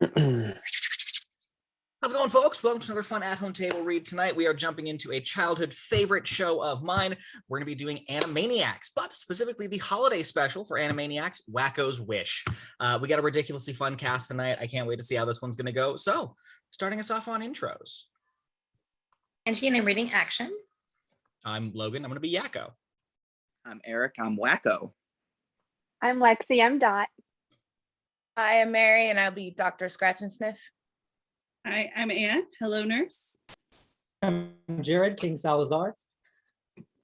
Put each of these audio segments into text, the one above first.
How's it going, folks? Welcome to another fun at-home table read. Tonight, we are jumping into a childhood favorite show of mine. We're going to be doing Animaniacs, but specifically the holiday special for Animaniacs, Wakko's Wish. We got a ridiculously fun cast tonight. I can't wait to see how this one's going to go. So, starting us off on intros. Angi, and I'm reading action. I'm Logan. I'm going to be Yakko. I'm Erik. I'm Wakko. I'm Lexi. I'm Dot. I am Mary, and I'll be Dr. Scratchansniff. Hi, I'm Anne. Hello, nurse. I'm Jarod, King Salazar.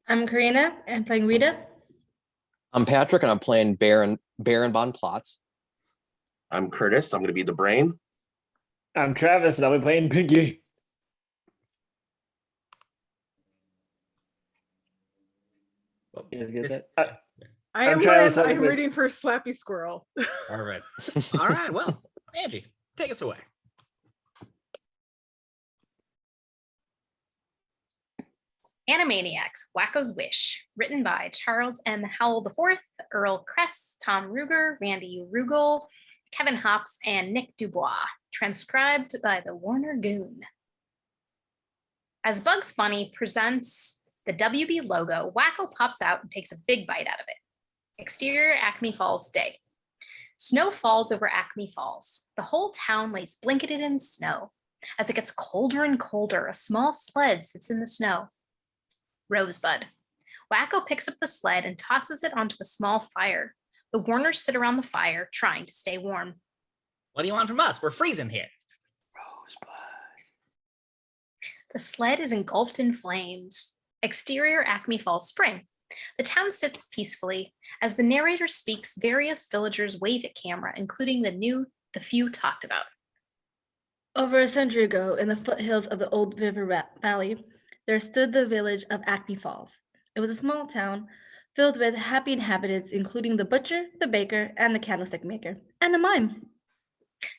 I'm Carina, and playing Rita. I'm Patrick, and I'm playing Baron von Plotz. I'm Curtis. I'm going to be the brain. I'm Travis, and I'll be playing Pinky. You guys get that? I'm Travis, I'm reading for Slappy Squirrel. All right. All right. Well, Angie, take us away. Animaniacs, Wakko's Wish, written by Charles M. Howell IV, Earl Kress, Tom Ruger, Randy Rugel, Kevin Hops, and Nick Dubois, transcribed by the Warner Goon. As Bugs Bunny presents the WB logo, Wakko pops out and takes a big bite out of it. Exterior Acme Falls Day. Snow falls over Acme Falls. The whole town lays blanketed in snow. As it gets colder and colder, a small sled sits in the snow. Rosebud. Wakko picks up the sled and tosses it onto a small fire. The Warners sit around the fire, trying to stay warm. What do you want from us? We're freezing here. Rosebud. The sled is engulfed in flames. Exterior Acme Falls Spring. The town sits peacefully. As the narrator speaks, various villagers wave at camera, including the few talked about. Over a century ago, in the foothills of the old river valley, there stood the village of Acme Falls. It was a small town filled with happy inhabitants, including the butcher, the baker, and the candlestick maker, and a mime.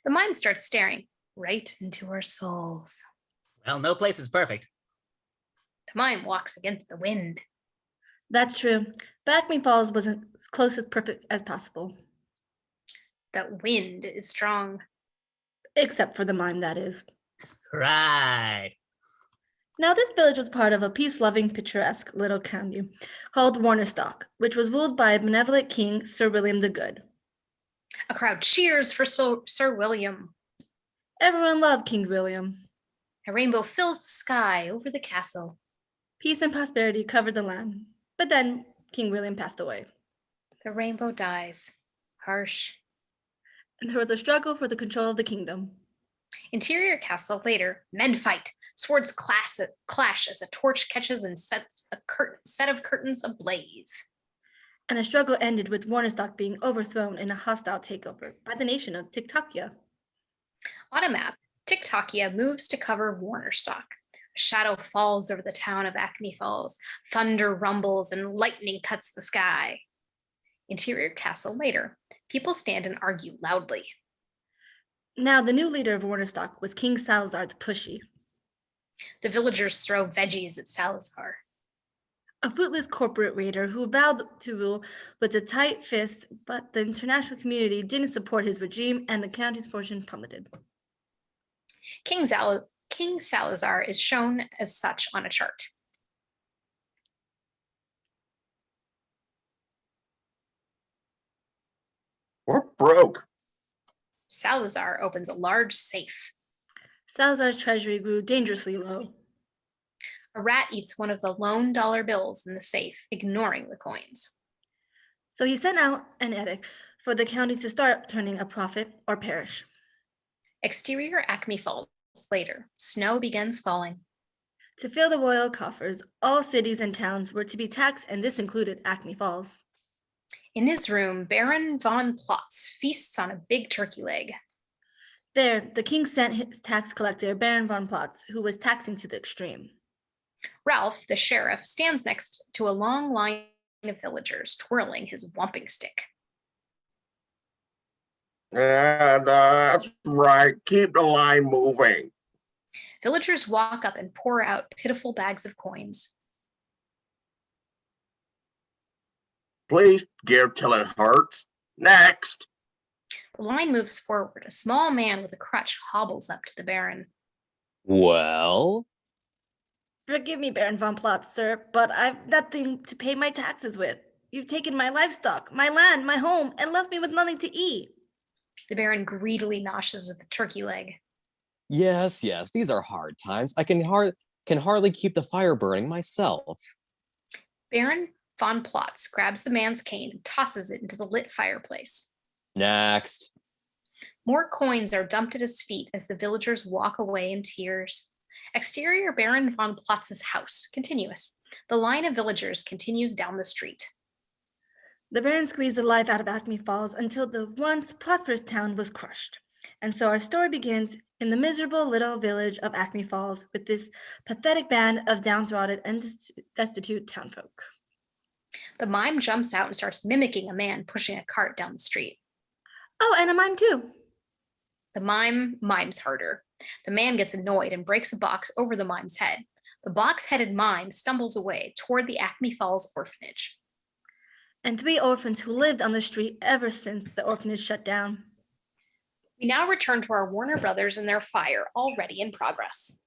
The mime starts staring right into our souls. Well, no place is perfect. The mime walks against the wind. That's true, but Acme Falls was as close as perfect as possible. The wind is strong. Except for the mime, that is. Right. Now, this village was part of a peace-loving, picturesque little county called Warnerstock, which was ruled by a benevolent king, Sir William the Good. A crowd cheers for Sir William. Everyone loved King William. A rainbow fills the sky over the castle. Peace and prosperity covered the land, but then King William passed away. The rainbow dies, harsh. And there was a struggle for the control of the kingdom. Interior castle later, men fight. Swords clash as a torch catches and sets a set of curtains ablaze. And the struggle ended with Warnerstock being overthrown in a hostile takeover by the nation of Tiktakia. On a map, Tiktakia moves to cover Warnerstock. A shadow falls over the town of Acme Falls. Thunder rumbles and lightning cuts the sky. Interior castle later. People stand and argue loudly. Now, the new leader of Warnerstock was King Salazar the Pushy. The villagers throw veggies at Salazar. A fruitless corporate raider who vowed to rule with a tight fist, but the international community didn't support his regime and the county's fortune plummeted. King Salazar is shown as such on a chart. We're broke. Salazar opens a large safe. Salazar's treasury grew dangerously low. A rat eats one of the lone dollar bills in the safe, ignoring the coins. So he sent out an edict for the county to start turning a profit or perish. Exterior Acme Falls later. Snow begins falling. To fill the royal coffers, all cities and towns were to be taxed, and this included Acme Falls. In his room, Baron von Plotz feasts on a big turkey leg. There, the king sent his tax collector, Baron von Plotz, who was taxing to the extreme. Ralph, the sheriff, stands next to a long line of villagers, twirling his whomping stick. That's right. Keep the line moving. Villagers walk up and pour out pitiful bags of coins. Please give till it hurts. Next. The line moves forward. A small man with a crutch hobbles up to the Baron. Well, Forgive me, Baron von Plotz, sir, but I've nothing to pay my taxes with. You've taken my livestock, my land, my home, and left me with nothing to eat. The Baron greedily noshes at the turkey leg. yes, these are hard times. I can hardly keep the fire burning myself. Baron von Plotz grabs the man's cane and tosses it into the lit fireplace. Next. More coins are dumped at his feet as the villagers walk away in tears. Exterior Baron von Plotz's house, continuous. The line of villagers continues down the street. The Baron squeezed the life out of Acme Falls until the once prosperous town was crushed. And so our story begins in the miserable little village of Acme Falls with this pathetic band of downtrodden and destitute townfolk. The mime jumps out and starts mimicking a man pushing a cart down the street. Oh, and a mime too. The mime mimes harder. The man gets annoyed and breaks a box over the mime's head. The box-headed mime stumbles away toward the Acme Falls orphanage. And 3 orphans who lived on the street ever since the orphanage shut down. We now return to our Warner brothers and their fire, already in progress.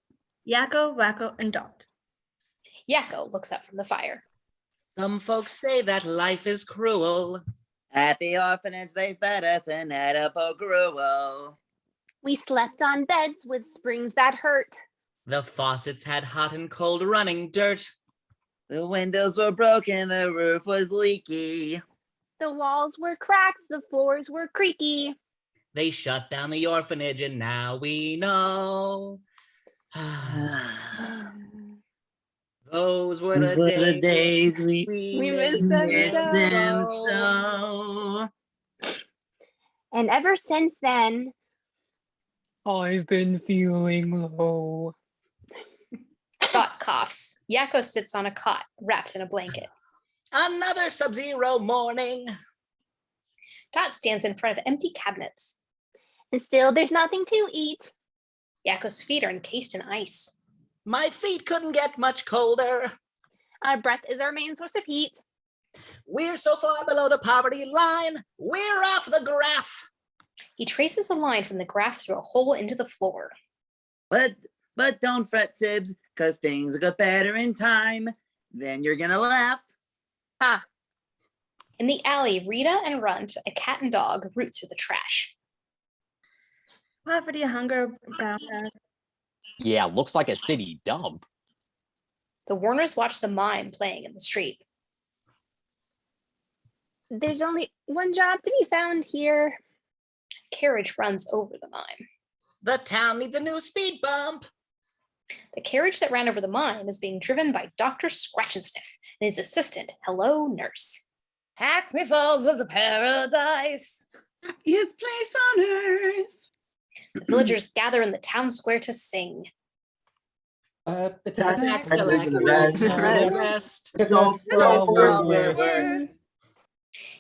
Yakko, Wakko, and Dot. Yakko looks up from the fire. Some folks say that life is cruel. At the orphanage, they fed us an edible gruel. We slept on beds with springs that hurt. The faucets had hot and cold running dirt. The windows were broken, the roof was leaky. The walls were cracked, the floors were creaky. They shut down the orphanage and now we know. Those were the days we missed them so. And ever since then, I've been feeling low. Dot coughs. Yakko sits on a cot, wrapped in a blanket. Another sub-zero morning. Dot stands in front of empty cabinets. and still there's nothing to eat. Yakko's feet are encased in ice. My feet couldn't get much colder. Our breath is our main source of heat. We're so far below the poverty line. We're off the graph. He traces the line from the graph through a hole into the floor. But don't fret, Sibs, because things will get better in time. Then you're gonna laugh. Ah. In the alley, Rita and Runt, a cat and dog, root through the trash. Poverty, hunger, bound. Yeah, looks like a city dump. The Warners watch the mime playing in the street. There's only one job to be found here. A carriage runs over the mime. The town needs a new speed bump. The carriage that ran over the mime is being driven by Dr. Scratchansniff and his assistant, Hello Nurse. Acme Falls was a paradise. His place on earth. The villagers gather in the town square to sing. The Back tax. to the rest.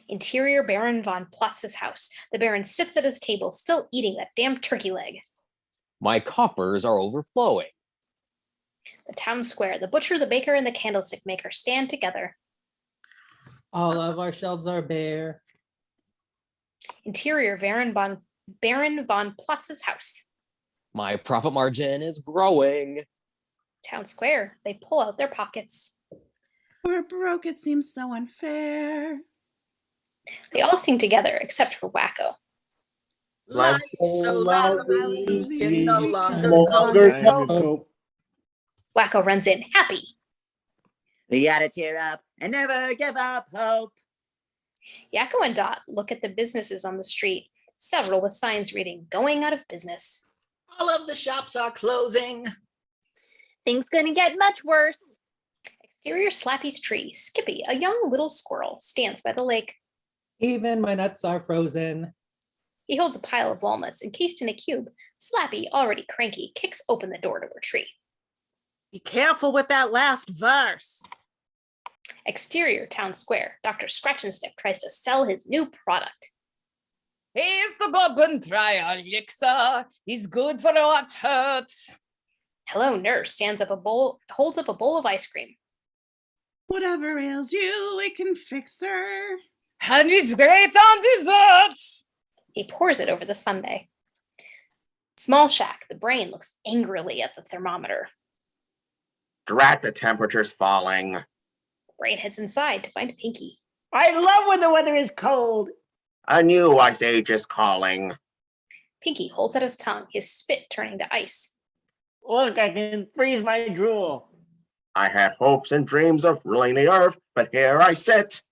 Interior Baron von Plotz's house. The Baron sits at his table, still eating that damn turkey leg. My coffers are overflowing. The town square. The butcher, the baker, and the candlestick maker stand together. All of our shelves are bare. Interior Baron von Plotz's house. My profit margin is growing. Town square. They pull out their pockets. We're broke, it seems so unfair. They all sing together except for Wakko. Life's so lousy, we can no longer cope. Wakko runs in, happy. We gotta cheer up and never give up hope. Yakko and Dot look at the businesses on the street, several with signs reading, going out of business. All of the shops are closing. Things gonna get much worse. Exterior Slappy's tree. Skippy, a young little squirrel, stands by the lake. Even my nuts are frozen. He holds a pile of walnuts encased in a cube. Slappy, already cranky, kicks open the door to her tree. Be careful with that last verse. Exterior Town Square. Dr. Scratchansniff tries to sell his new product. Here's the bourbon trial elixir. He's good for what hurts. Hello Nurse holds up a bowl of ice cream. Whatever ails you, we can fix her. And it's great on desserts. He pours it over the sundae. Small shack, the brain looks angrily at the thermometer. Drat, the temperature's falling. Brain heads inside to find Pinky. I love when the weather is cold. A new ice age is calling. Pinky holds out his tongue, his spit turning to ice. Look, I can freeze my drool. I had hopes and dreams of ruling the earth, but here I sit,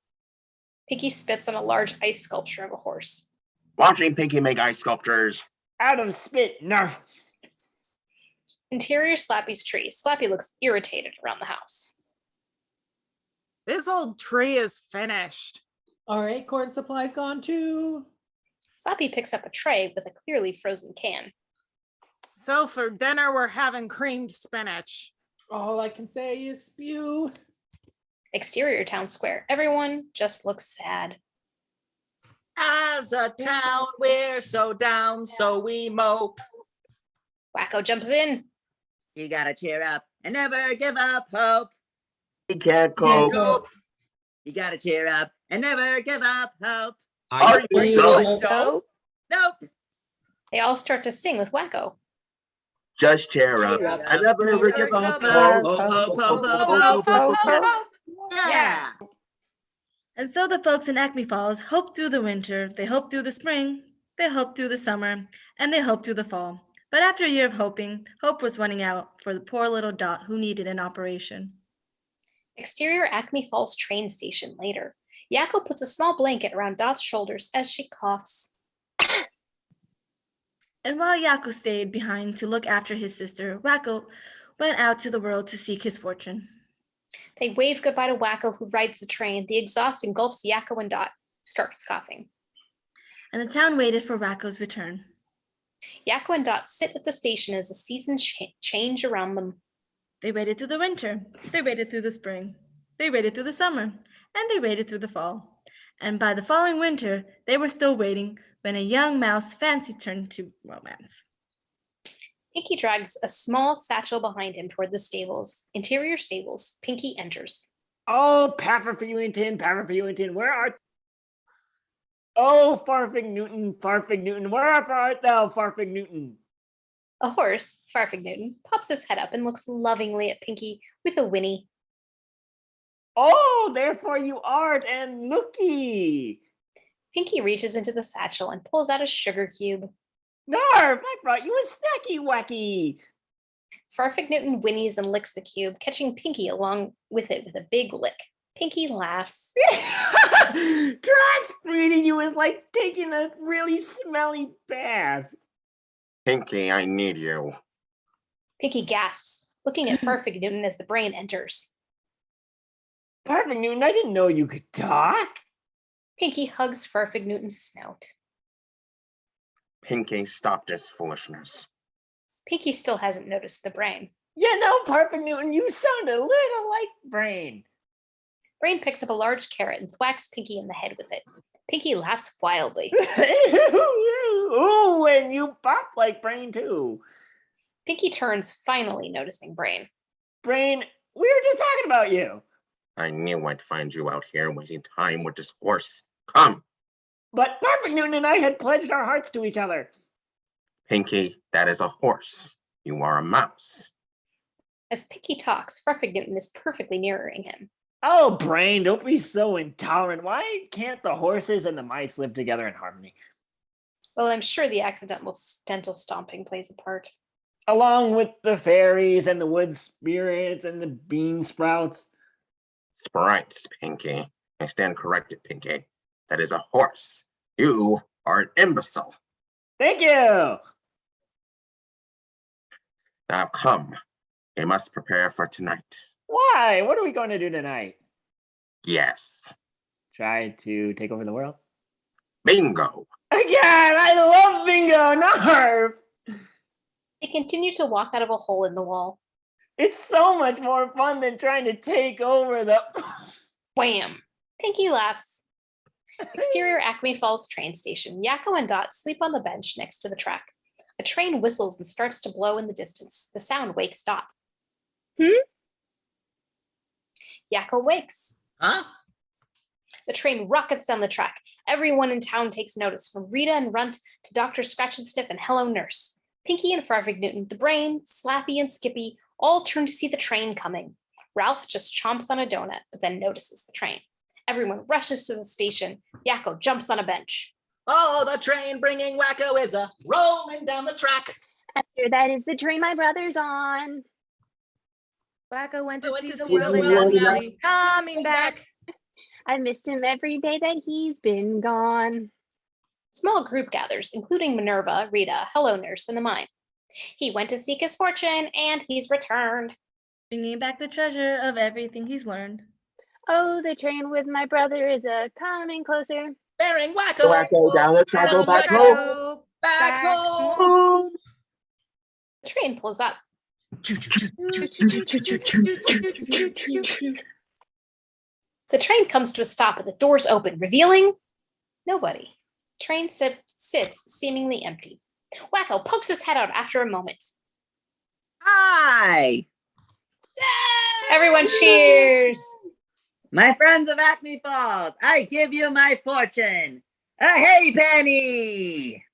Pinky spits on a large ice sculpture of a horse. watching Pinky make ice sculptures. Out of spit, nerf. Interior Slappy's tree. Slappy looks irritated around the house. This old tree is finished. Our acorn supply's gone too. Slappy picks up a tray with a clearly frozen can. So for dinner, we're having creamed spinach. All I can say is spew. Exterior town square. Everyone just looks sad. As a town, we're so down, so we mope. Wakko jumps in. You gotta cheer up and never give up hope. He can't cope. You gotta cheer up and never give up hope. Are you dope? Dope? Nope. They all start to sing with Wakko. Just cheer up and never give up hope. Yeah. And so the folks in Acme Falls hope through the winter, they hope through the spring, they hope through the summer, and they hope through the fall. But after a year of hoping, hope was running out for the poor little Dot who needed an operation. Exterior Acme Falls train station later. Yakko puts a small blanket around Dot's shoulders as she coughs. And while Yakko stayed behind to look after his sister, Wakko went out to the world to seek his fortune. They wave goodbye to Wakko, who rides the train. The exhaust engulfs Yakko and Dot, who starts coughing. And the town waited for Wakko's return. Yakko and Dot sit at the station as the seasons change around them. They waited through the winter, they waited through the spring, they waited through the summer, and they waited through the fall. And by the following winter, they were still waiting when a young mouse fancy turned to romance. Pinky drags a small satchel behind him toward the stables. Interior stables. Pinky enters. Oh, Pafferfewington, where art? Oh, Farfig Newton, where art thou, Farfig Newton? A horse, Farfig pops his head up and looks lovingly at Pinky with a whinny. Oh, therefore you art, and looky. Pinky reaches into the satchel and pulls out a sugar cube. Narf, I brought you a snacky wacky. Farfig whinnies and licks the cube, catching Pinky along with it with a big lick. Pinky laughs. Trust feeding you is like taking a really smelly bath. Pinky, I need you. Pinky gasps, looking at Farfig as the brain enters. Farfig Newton, I didn't know you could talk. Pinky hugs Farfig snout. Pinky, stop this foolishness. Pinky still hasn't noticed the brain. You know, Farfig Newton, you sound a little like Brain. Brain picks up a large carrot and thwacks Pinky in the head with it. Pinky laughs wildly. Ooh, and you pop like Brain too. Pinky turns, finally noticing Brain. Brain, we were just talking about you. I knew I'd find you out here wasting time with this horse. Come. But Farfig Newton and I had pledged our hearts to each other. Pinky, that is a horse. You are a mouse. As Pinky talks, Farfig is perfectly mirroring him. Oh, Brain, don't be so intolerant. Why can't the horses and the mice live together in harmony? Well, I'm sure the accidental dental stomping plays a part. Along with the fairies and the wood spirits and the bean sprouts. Sprites, Pinky. I stand corrected, Pinky. That is a horse. You are an imbecile. Thank you. Now come. We must prepare for tonight. Why? What are we going to do tonight? Yes. Try to take over the world? Bingo. Again, I love bingo. Narf. They continue to walk out of a hole in the wall. It's so much more fun than trying to take over the... Wham! Pinky laughs. Exterior Acme Falls train station. Yakko and Dot sleep on the bench next to the track. A train whistles and starts to blow in the distance. The sound wakes Dot. Yakko wakes. Huh? The train rockets down the track. Everyone in town takes notice, from Rita and Runt to Dr. Scratchansniff and Hello Nurse. Pinky and Farfig Newton, the Brain, Slappy, and Skippy all turn to see the train coming. Ralph just chomps on a donut, but then notices the train. Everyone rushes to the station. Yakko jumps on a bench. Oh, the train bringing Wakko is a rolling down the track. After that is the train my brother's on. Wakko went to see the Rolling Rolling Down. Alley, coming back. I missed him every day that he's been gone. Small group gathers, including Minerva, Rita, Hello Nurse, and the mime. He went to seek his fortune, and he's returned. Bringing back the treasure of everything he's learned. Oh, the train with my brother is a coming closer. Bearing Wakko. Wakko down the track, go back home. Back home. The train pulls up. The train comes to a stop and the doors open, revealing nobody. Train sits seemingly empty. Wakko pokes his head out after a moment. Hi, Everyone cheers. my friends of Acme Falls. I give you my fortune. A hay penny.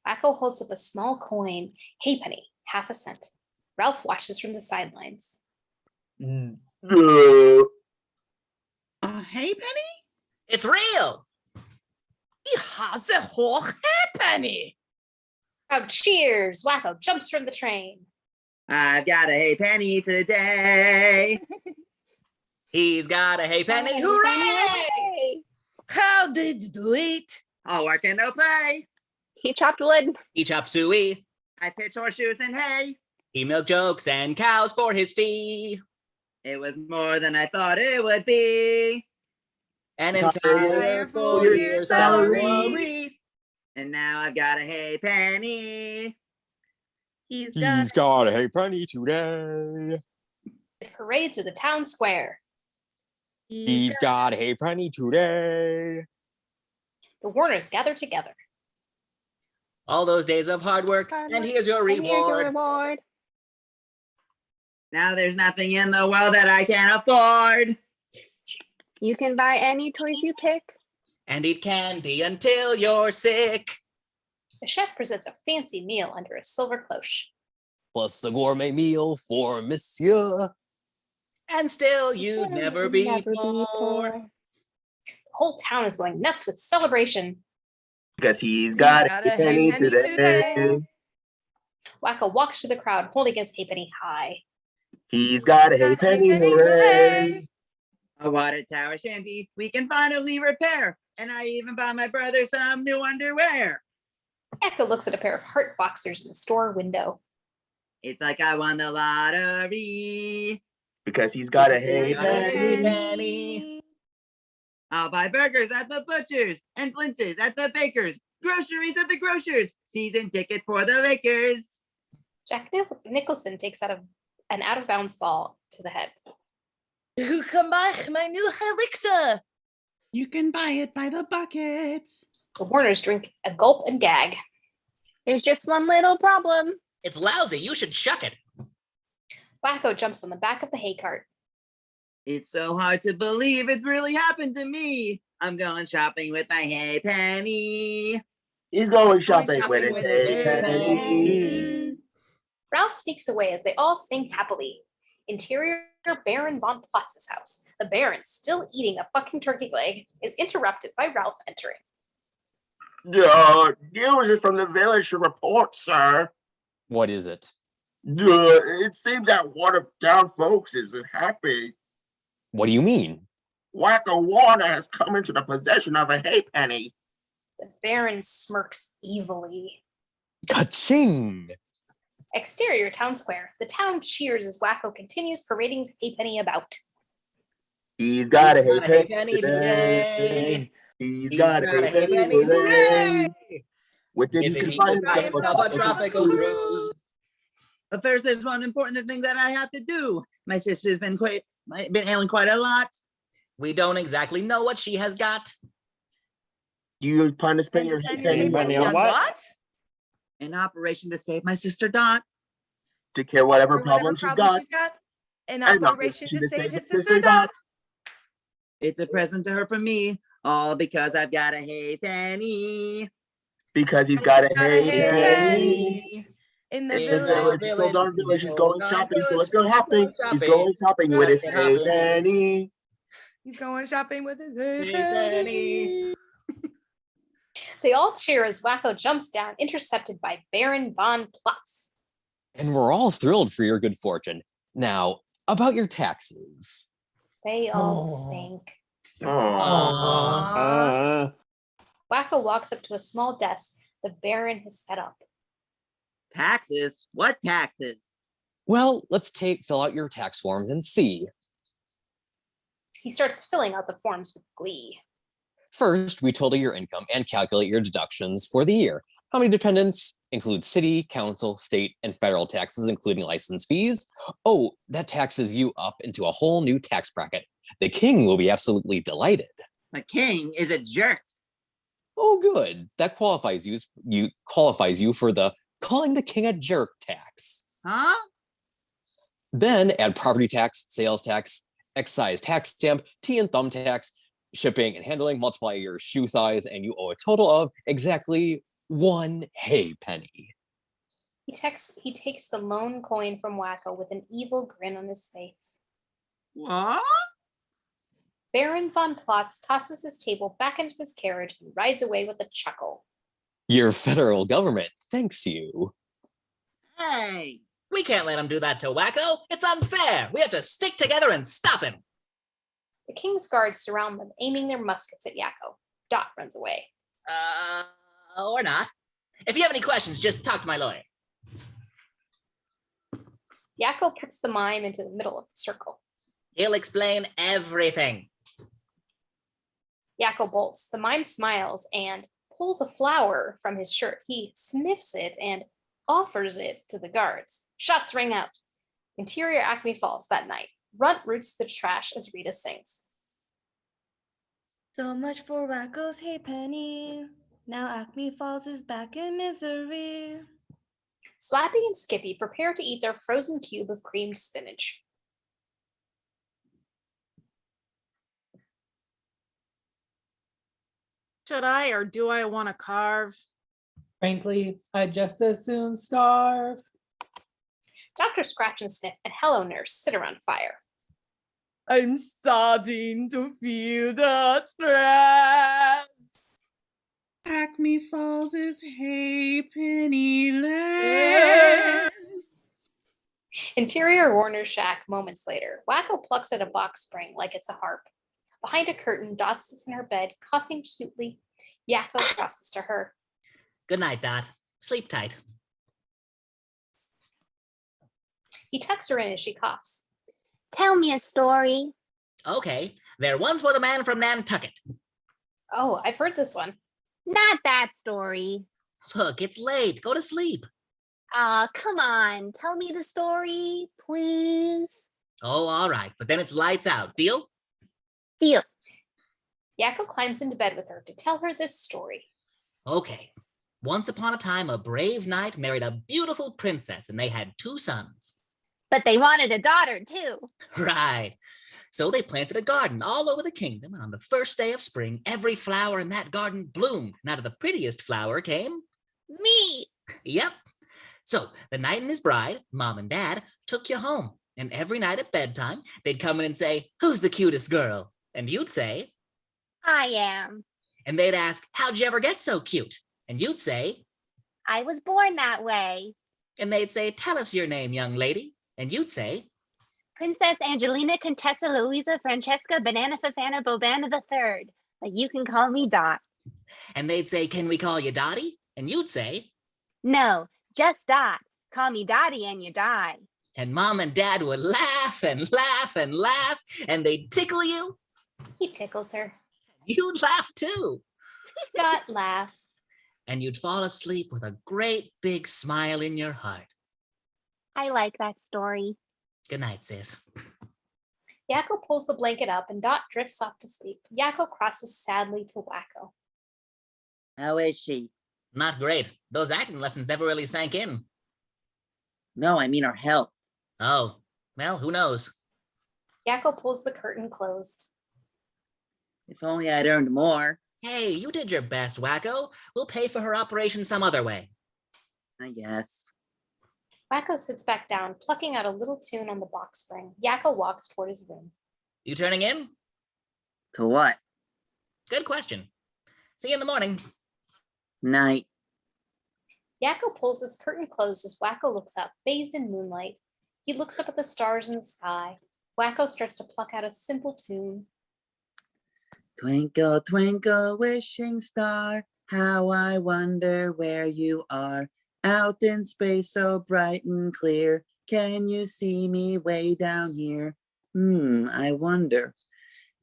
Wakko holds up a small coin, hay penny, half a cent. Ralph watches from the sidelines. A hay penny? It's real. He has a whole halfpenny. Crowd cheers. Wakko jumps from the train. I've got a hay penny today. He's got a hay penny. Hooray! Hey, How did you do it? All work and no play. he chopped wood. He chopped suey. I pitch horseshoes and hay. He milked jokes and cows for his fee. It was more than I thought it would be. An Entire entire full year salary. And now I've got a hay penny. He's got a hay penny today. It parades through the town square. He's got a hay penny today. The Warners gather together. All those days of hard work, and here's your And here's your reward. reward. Now there's nothing in the world that I can't afford. You can buy any toys you pick. And eat candy until you're sick. The chef presents a fancy meal under a silver cloche. Plus a gourmet meal for Monsieur. And still you'd never be Never poor. The whole town is going nuts with celebration. Because he's got a hay penny today. Wakko walks through the crowd, holding his hay penny high. He's got a hay penny, hooray! A water tower shanty we can finally repair. And I even bought my brother some new underwear. Yakko looks at a pair of heart boxers in the store window. It's like I won the lottery. Because he's got a hay He's got a hay penny. penny. I'll buy burgers at the butchers and blintzes at the bakers, groceries at the grocers, season ticket for the Lakers. Jack Nicholson takes an out-of-bounds ball to the head. Who can buy my new elixir? You can buy it by the bucket. The Warners drink a gulp and gag. There's just one little problem. It's lousy. You should shuck it. Wakko jumps on the back of the hay cart. It's so hard to believe it really happened to me. I'm going shopping with my hay penny. He's going shopping with shopping his with his hay hay penny. Ralph sneaks away as they all sing happily. Interior Baron von Plotz's house. The Baron, still eating a fucking turkey leg, is interrupted by Ralph entering. News is from the village to report, sir. What is it? It seems that one of town folks isn't happy. What do you mean? Wakko Warner has come into the possession of a hay penny. The Baron smirks evilly. Ka-ching! Exterior town square. The town cheers as Wakko continues parading his hay penny about. He's got a hay Got a hay penny penny today. He's got a hay penny penny. today. What did If he he find could buy himself a tropical cruise. But first, there's one important thing that I have to do. My sister's been ailing quite a lot. We don't exactly know what she has got. Do you plan to spend your hay penny money on what? An operation to save my sister Dot. To cure whatever problem she's got. An And operation to save his sister Dot. It's a present to her from me. All because I've got a hay penny. Because he's got a hay hay penny. In the In the village. village, so darn village, he's going shopping, so let's go shopping. shopping. He's going shopping with his hay Shopping. penny. He's going shopping with his hay Hay penny. They all cheer as Wakko jumps down, intercepted by Baron von Plotz. And we're all thrilled for your good fortune. Now, about your taxes. They all sink. Aww. Wakko walks up to a small desk the Baron has set up. Taxes? What taxes? Well, let's fill out your tax forms and see. He starts filling out the forms with glee. First, we total your income and calculate your deductions for the year. How many dependents? Include city, council, state, and federal taxes, including license fees. Oh, that taxes you up into a whole new tax bracket. The king will be absolutely delighted. The king is a jerk. Oh, good. That qualifies you for the calling the king a jerk tax. Huh? Then add property tax, sales tax, excise tax stamp, tea and thumb tax, shipping and handling, multiply your shoe size, and you owe a total of exactly 1 hay penny. He takes the lone coin from Wakko with an evil grin on his face. What? Baron von Plotz tosses his table back into his carriage and rides away with a chuckle. Your federal government thanks you. Hey! We can't let him do that to Wakko. It's unfair. We have to stick together and stop him. The king's guards surround them, aiming their muskets at Yakko. Dot runs away. Or not. If you have any questions, just talk to my lawyer. Yakko puts the mime into the middle of the circle. He'll explain everything. Yakko bolts. The mime smiles and pulls a flower from his shirt. He sniffs it and offers it to the guards. Shots ring out. Interior Acme Falls that night. Runt roots the trash as Rita sings. So much for Wakko's hay penny. Now Acme Falls is back in misery. Slappy and Skippy prepare to eat their frozen cube of creamed spinach. Should I or do I want to carve? Frankly, I'd just as soon starve. Dr. Scratchansniff and Hello Nurse sit around fire. I'm starting to feel the stress. Acme Falls is hay penniless. Interior Warner shack moments later. Wakko plucks at a box spring like it's a harp. Behind a curtain, Dot sits in her bed, coughing cutely. Yakko crosses to her. Good night, Dot. Sleep tight. He tucks her in as she coughs. Tell me a story. Okay. There once was a man from Nantucket. Oh, I've heard this one. Not that story. Look, it's late. Go to sleep. Aw, come on. Tell me the story, please. Oh, all right. But then it's lights out. Deal? Deal. Yakko climbs into bed with her to tell her this story. Okay. Once upon a time, a brave knight married a beautiful princess, and they had 2 sons. But they wanted a daughter, too. Right. So they planted a garden all over the kingdom, and on the first day of spring, every flower in that garden bloomed. And out of the prettiest flower came... Me. Yep. So the knight and his bride, mom and dad, took you home. And every night at bedtime, they'd come in and say, "Who's the cutest girl?" And you'd say... I am. And they'd ask, "How'd you ever get so cute?" And you'd say... I was born that way. And they'd say, "Tell us your name, young lady." And you'd say... Princess Angelina Contessa Louisa Francesca Banana Fafana Bobana III. But you can call me Dot. And they'd say, "Can we call you Dottie?" And you'd say... No, just Dot. Call me Dottie and you die. And mom and dad would laugh and laugh and laugh, and they'd tickle you. He tickles her. You'd laugh too. Dot laughs. And you'd fall asleep with a great big smile in your heart. I like that story. Good night, sis. Yakko pulls the blanket up and Dot drifts off to sleep. Yakko crosses sadly to Wakko. How is she? Not great. Those acting lessons never really sank in. No, I mean her health. Oh, well, who knows? Yakko pulls the curtain closed. If only I'd earned more. Hey, you did your best, Wakko. We'll pay for her operation some other way. I guess. Wakko sits back down, plucking out a little tune on the box spring. Yakko walks toward his room. You turning in? To what? Good question. See you in the morning. Night. Yakko pulls his curtain closed as Wakko looks up, bathed in moonlight. He looks up at the stars in the sky. Wakko starts to pluck out a simple tune. Twinkle, twinkle, wishing star, how I wonder where you are. Out in space so bright and clear, can you see me way down here? I wonder.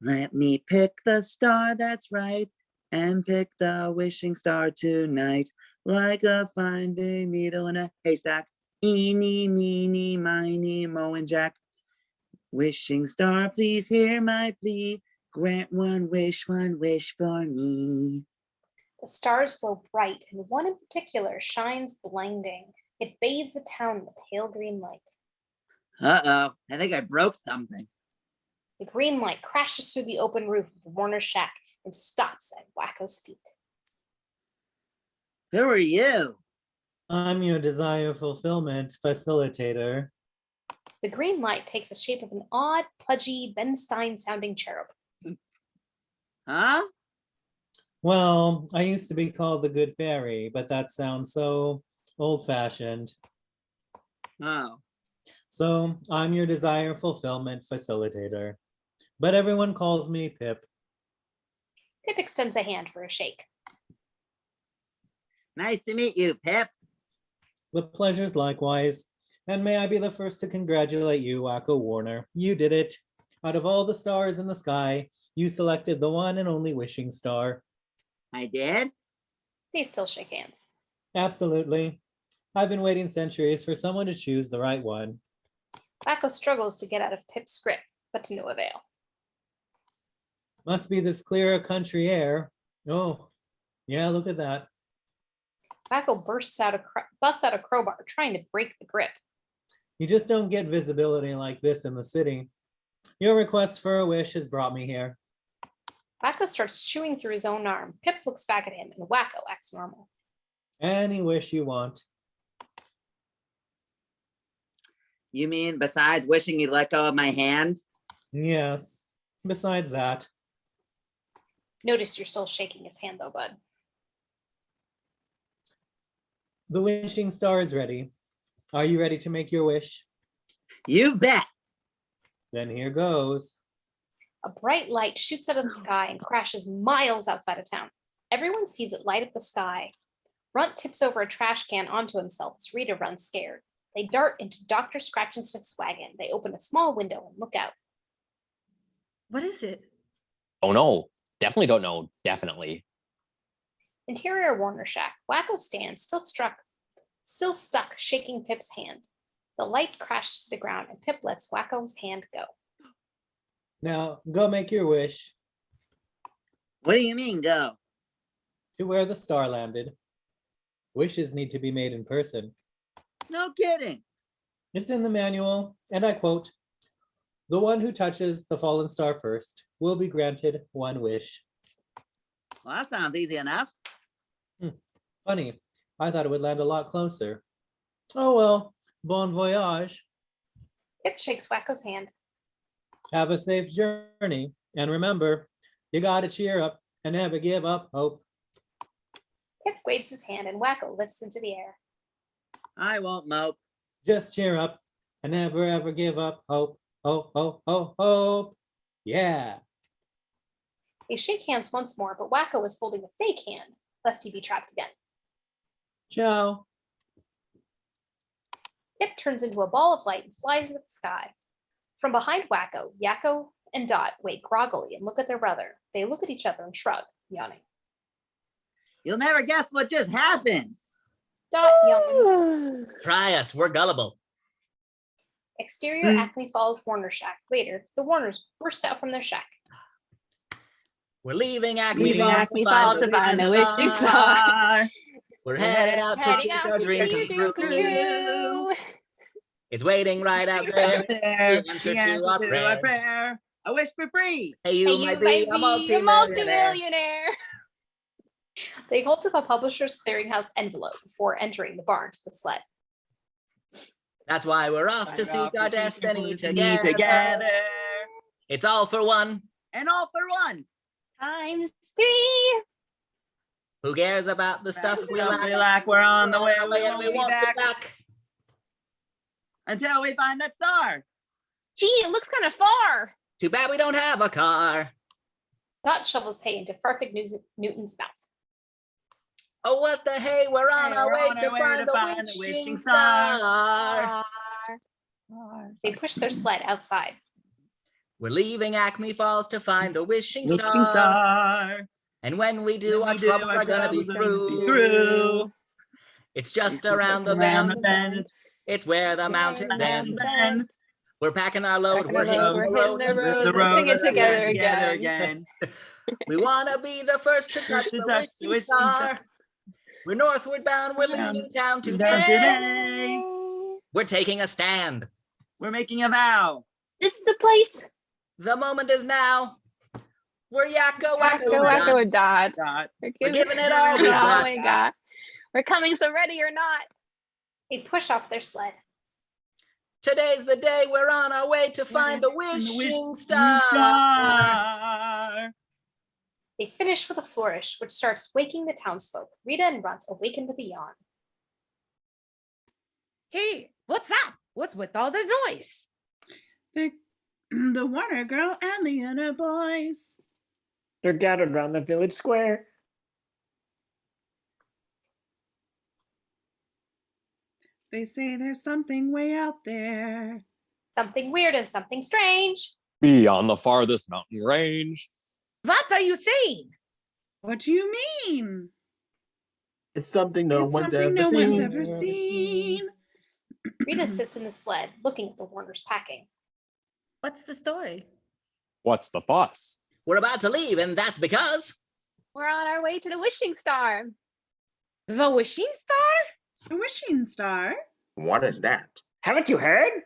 Let me pick the star that's right and pick the wishing star tonight. Like a finding needle in a haystack. Eeny, meeny, miny, mo and Jack. Wishing star, please hear my plea. Grant one wish for me. The stars glow bright, and one in particular shines blinding. It bathes the town in the pale green light. Uh-oh, I think I broke something. The green light crashes through the open roof of the Warner shack and stops at Wakko's feet. Who are you? I'm your desire fulfillment facilitator. The green light takes the shape of an odd, pudgy, Ben Stein sounding cherub. Huh? Well, I used to be called the Good Fairy, but that sounds so old-fashioned. Oh. So I'm your desire fulfillment facilitator. But everyone calls me Pip. Pip extends a hand for a shake. Nice to meet you, Pip. The pleasure's likewise. And may I be the first to congratulate you, Wakko Warner. You did it. Out of all the stars in the sky, you selected the one and only wishing star. I did? They still shake hands. Absolutely. I've been waiting centuries for someone to choose the right one. Wakko struggles to get out of Pip's grip, but to no avail. Must be this clear country air. Oh, yeah, look at that. Wakko busts out a crowbar, trying to break the grip. You just don't get visibility like this in the city. Your request for a wish has brought me here. Wakko starts chewing through his own arm. Pip looks back at him, and Wakko acts normal. Any wish you want. You mean besides wishing you'd let go of my hand? Yes. Besides that. Notice you're still shaking his hand, though, bud. The wishing star is ready. Are you ready to make your wish? You bet. Then here goes. A bright light shoots out of the sky and crashes miles outside of town. Everyone sees it light up the sky. Runt tips over a trash can onto himself as Rita runs scared. They dart into Dr. Scratchansniff's wagon. They open a small window and look out. What is it? Oh no, definitely don't know, definitely. Interior Warner shack. Wakko stands, still stuck, shaking Pip's hand. The light crashes to the ground and Pip lets Wakko's hand go. Now, go make your wish. What do you mean, go? To where the star landed. Wishes need to be made in person. No kidding. It's in the manual, and I quote, "The one who touches the fallen star first will be granted one wish." Well, that sounds easy enough. Funny, I thought it would land a lot closer. Oh well, bon voyage. Pip shakes Wakko's hand. Have a safe journey, and remember, you gotta cheer up and never give up hope. Pip waves his hand and Wakko lifts into the air. I won't mope. Just cheer up and never ever give up hope. Hope, hope, hope, hope. Yeah. They shake hands once more, but Wakko is holding a fake hand, lest he be trapped again. Ciao. Pip turns into a ball of light and flies into the sky. From behind Wakko, Yakko and Dot wait groggily and look at their brother. They look at each other and shrug, yawning. You'll never guess what just happened. Dot yawns. Try us, we're gullible. Exterior Acme Falls Warner shack. Later, the Warners burst out from their shack. We're leaving Acme Leaving Falls Acme Falls to find the wishing star. We're headed out to see our dream come true. It's waiting right out there. The answer to our prayer. A wish for free. Hey, you might be a multi-millionaire. They hold up a Publishers Clearinghouse envelope before entering the barn to the sled. That's why we're off to seek our destiny together. It's all for one. And all for one. Times 3. Who cares about the stuff we lack? We're on the way, and we won't be back. Until we find that star. Gee, it looks kind of far. Too bad we don't have a car. Dot shovels hay into Farfig Newton's mouth. Oh, what the hey, we're on our way to find the wishing star. They push their sled outside. We're leaving Acme Falls to find the wishing star. And when we do, our troubles are gonna be through. It's just around the bend. It's where the mountains end. We're packing our load. We're hitting the road. Putting it together again. We want to be the first to touch the wishing star. We're northward bound. We're leaving town today. We're taking a stand. We're making a vow. This is the place. The moment is now. We're Yakko, Wakko, Dot. We're giving it all we got. Oh my God. We're coming, so ready or not. They push off their sled. Today's the day we're on our way to find the wishing star. They finish with a flourish, which starts waking the townsfolk. Rita and Runt awaken with a yawn. Hey, what's up? What's with all this noise? The Warner girl and the other boys. They're gathered around the village square. They say there's something way out there. Something weird and something strange. Beyond the farthest mountain range. What are you saying? What do you mean? It's something no one's ever seen. Rita sits in the sled, looking at the Warners packing. What's the story? What's the fuss? We're about to leave, and that's because We're on our way to the wishing star. The wishing star? A wishing star? What is that? Haven't you heard?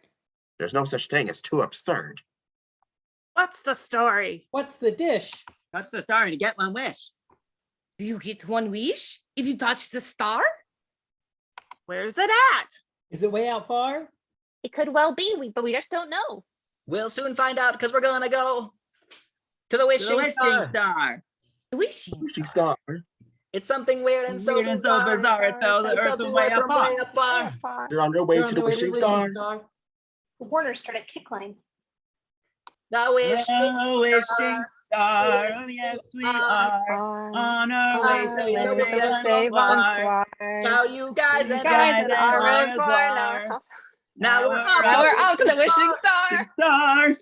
There's no such thing as too absurd. What's the story? What's the dish? Touch the star and you get one wish. Do you get one wish if you touch the star? Where's it at? Is it way out far? It could well be, but we just don't know. we'll soon find out because we're gonna go to the wishing star. The wishing star. It's something weird and so bizarre. It fell the earth way apart. They're on their way to the wishing star. The Warners start at Kickline. The wishing star. Oh, yes, we are on our way to the wishing star. Now you guys and I now we're off to the wishing star.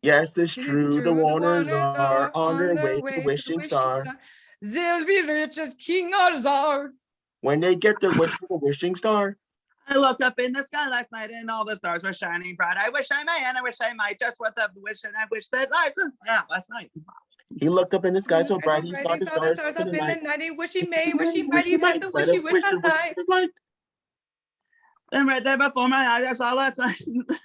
Yes, it's true. The Warners are on their way to the wishing star. They'll be rich as King Arzar. When they get their wish for the wishing star. I looked up in the sky last night and all the stars were shining bright. I wish I may and I wish I might. Just what the wish and I wish that last night. He looked up in the sky so bright he saw the stars up in the night. He wish he may, wish he might, he might, the wish he wish outside. Then right there before my eyes, I saw last night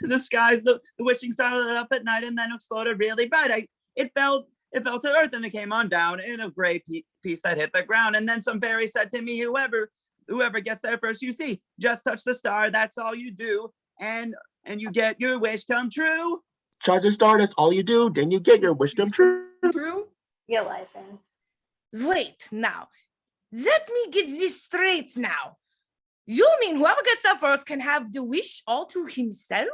the skies, the wishing star lit up at night and then exploded really bright. It fell to earth and it came on down in a gray piece that hit the ground. And then some fairy said to me, whoever gets there first, you see, just touch the star. That's all you do. And you get your wish come true. Touch the star, that's all you do. Then you get your wish come true. Realizing. Wait, now. Let me get this straight now. You mean whoever gets there first can have the wish all to himself?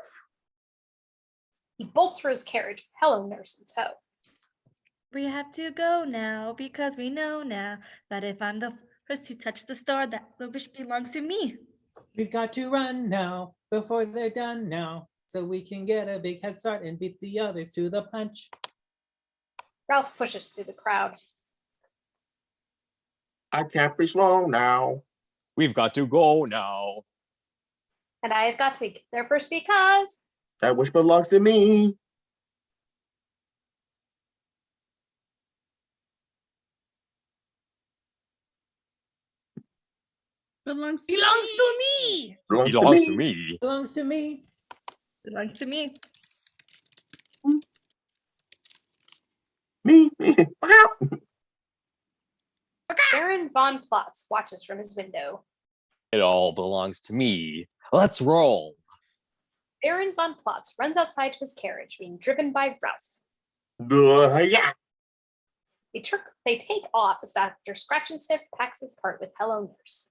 He bolts for his carriage, Hello Nurse in tow. We have to go now because we know now that if I'm the first to touch the star, that the wish belongs to me. We've got to run now before they're done now, so we can get a big head start and beat the others to the punch. Ralph pushes through the crowd. I can't be slow now. We've got to go now. And I have got to get there first because that wish belongs to me. Belongs to me. Belongs to me. Belongs to me. Belongs to me. Me. Baron von Plotz watches from his window. It all belongs to me. Let's roll. Baron von Plotz runs outside to his carriage, being driven by Ralph. Yeah. They take off as Dr. Scratchansniff packs his cart with Hello Nurse.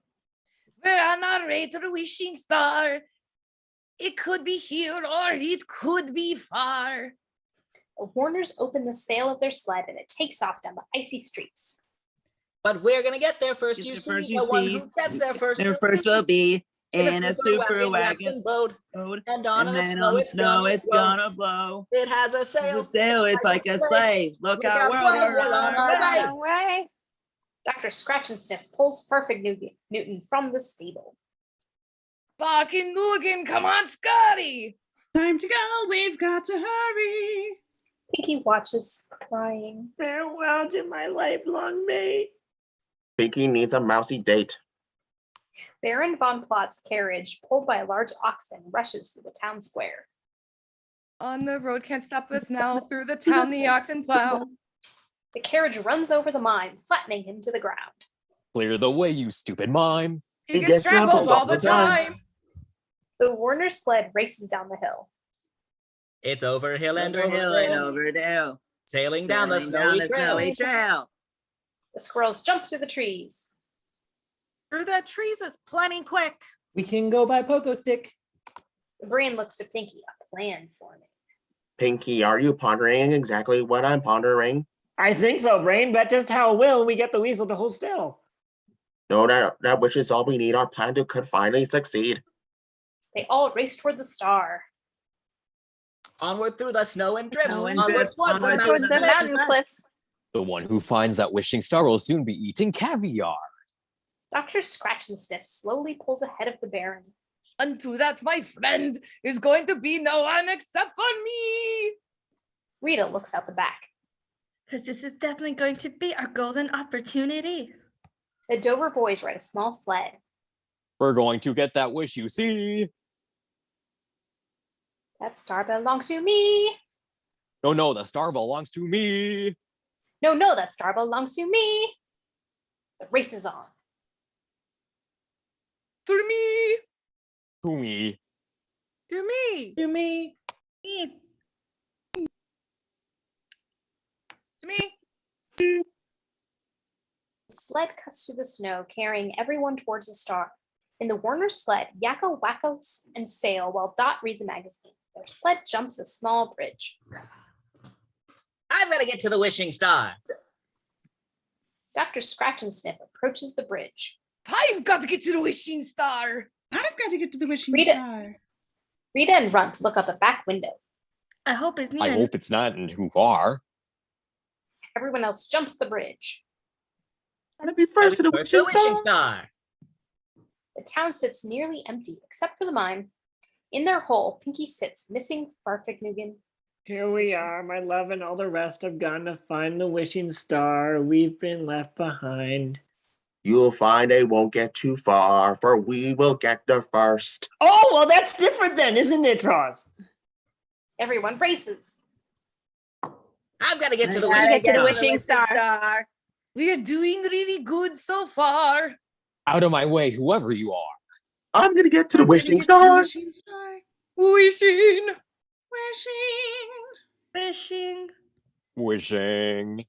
We're on our way to the wishing star. It could be here or it could be far. The Warners open the sail of their sled and it takes off down the icy streets. But we're gonna get there first. Get You there see, first, you the one see. who gets there first. There first will be in a super wagon boat, and on and the then snow, on the it's snow it's gonna blow. It has a sail. The sail, it's like a sleigh. Look out, world, we're on our way. Way. Dr. Scratchansniff pulls Perfect Newton from the stable. Barking Logan, come on, Scotty. Time to go. We've got to hurry. Pinky watches, crying. Farewell to my lifelong mate. Pinky needs a mousy date. Baron von Plotz's carriage, pulled by a large oxen, rushes through the town square. On the road can't stop us now. Through the town, the oxen plow. The carriage runs over the mime, flattening him to the ground. Clear the way, you stupid mime. He gets trampled all the time. The Warner sled races down the hill. It's over hill and Over over hill and hill, over dale. sailing down the Sailing snowy trail. trail. The squirrels jump through the trees. Through the trees is plenty quick. We can go by Pogo Stick. The brain looks to Pinky, a plan forming. Pinky, are you pondering exactly what I'm pondering? I think so, Brain, but just how will we get the weasel to hold still? No, that which is all we need. Our plan to could finally succeed. They all race toward the star. Onward through the snow and drifts. Snow and Onward drifts, towards the onward Towards mountain the mountain cliffs. The one who finds that wishing star will soon be eating caviar. Dr. Scratchansniff slowly pulls ahead of the Baron. Unto that, my friend, is going to be no one except for me. Rita looks out the back. Because this is definitely going to be our golden opportunity. The Dover boys ride a small sled. We're going to get that wish, you see. That star belongs to me. No, the star belongs to me. No, that star belongs to me. The race is on. To me. To me. To me. To me. To me. The sled cuts through the snow, carrying everyone towards the star. In the Warner sled, Yakko, Wakko, and sail while Dot reads a magazine. Their sled jumps a small bridge. I've got to get to the wishing star. Dr. Scratchansniff approaches the bridge. I've got to get to the wishing star. I've got to get to the wishing Rita. star. Rita and Runt look out the back window. I hope it's near. I hope it's not too far. Everyone else jumps the bridge. Gotta be first to the First to the wishing wishing star. star. The town sits nearly empty, except for the mime. In their hole, Pinky sits, missing Farfignugan. Here we are, my love and all the rest have gone to find the wishing star. We've been left behind. You'll find they won't get too far, for we will get there first. Oh, well, that's different then, isn't it, Tross? Everyone races. I've got to get to the Gotta wishing get to the star. wishing star. We are doing really good so far. Out of my way, whoever you are. I'm gonna get to the I'm gonna wishing get to the star. wishing star. Wishing. Wishing. Wishing. Wishing.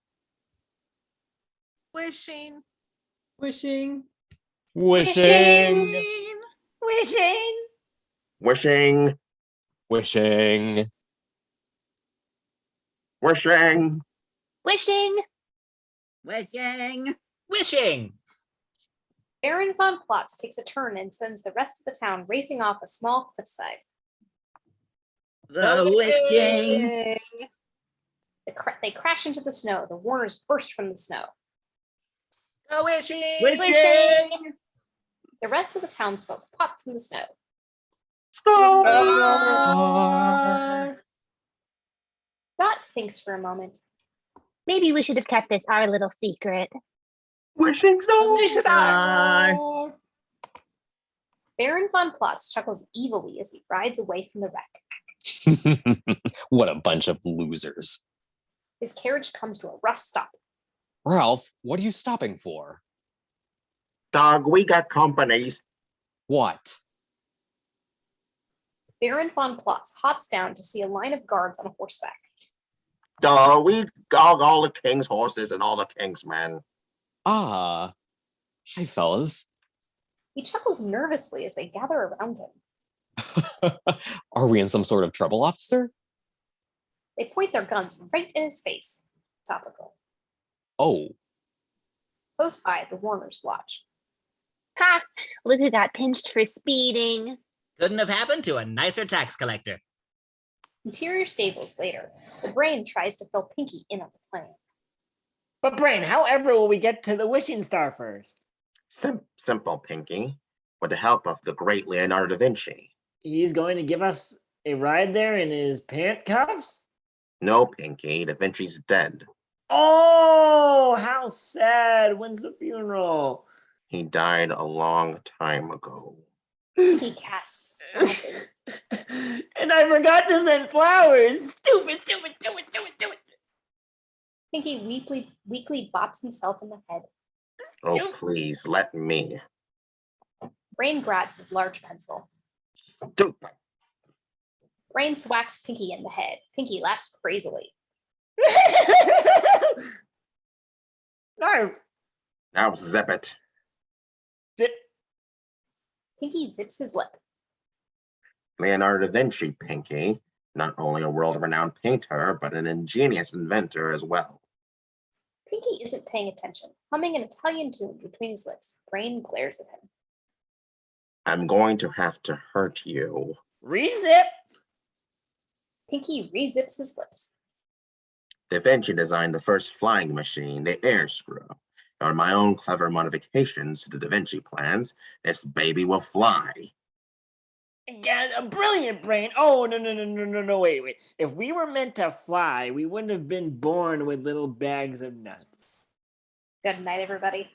Wishing. Wishing. Wishing. Wishing. Wishing. Wishing. Wishing. Wishing. Wishing. Baron von Plotz takes a turn and sends the rest of the town racing off a small cliffside. The wishing. They crash into the snow. The Warners burst from the snow. The wishing. Wishing. The rest of the townsfolk pop from the snow. Star. Dot thinks for a moment. Maybe we should have kept this our little secret. Wishing star. Star. Baron von Plotz chuckles evilly as he rides away from the wreck. What a bunch of losers. His carriage comes to a rough stop. Ralph, what are you stopping for? Dog, we got companies. What? Baron von Plotz hops down to see a line of guards on horseback. Dog, we got all the king's horses and all the king's men. Ah, hi, fellas. He chuckles nervously as they gather around him. Are we in some sort of trouble, officer? They point their guns right in his face. Topical. Oh, Close by, the Warners watch. Ha! Look who got pinched for speeding. Couldn't have happened to a nicer tax collector. Interior stables later. The Brain tries to fill Pinky in on the plan. But Brain, however will we get to the wishing star first? Simple, Pinky. With the help of the great Leonardo da Vinci. He's going to give us a ride there in his pant cuffs? No, Pinky, Da Vinci's dead. Oh, how sad. When's the funeral? He died a long time ago. He gasps, sobbing. And I forgot to send flowers. Stupid. Pinky weakly bops himself in the head. Oh, please, let me. Brain grabs his large pencil. Stupid. Brain thwacks Pinky in the head. Pinky laughs crazily. No. Now zip it. Zip. Pinky zips his lip. Leonardo da Vinci, Pinky. Not only a world-renowned painter, but an ingenious inventor as well. Pinky isn't paying attention, humming an Italian tune between his lips. Brain glares at him. I'm going to have to hurt you. Rezip. Pinky rezips his lips. Da Vinci designed the first flying machine, the air screw. On my own clever modifications to the Da Vinci plans, this baby will fly. Yeah, a brilliant Brain. Oh, no, wait. If we were meant to fly, we wouldn't have been born with little bags of nuts. Good night, everybody.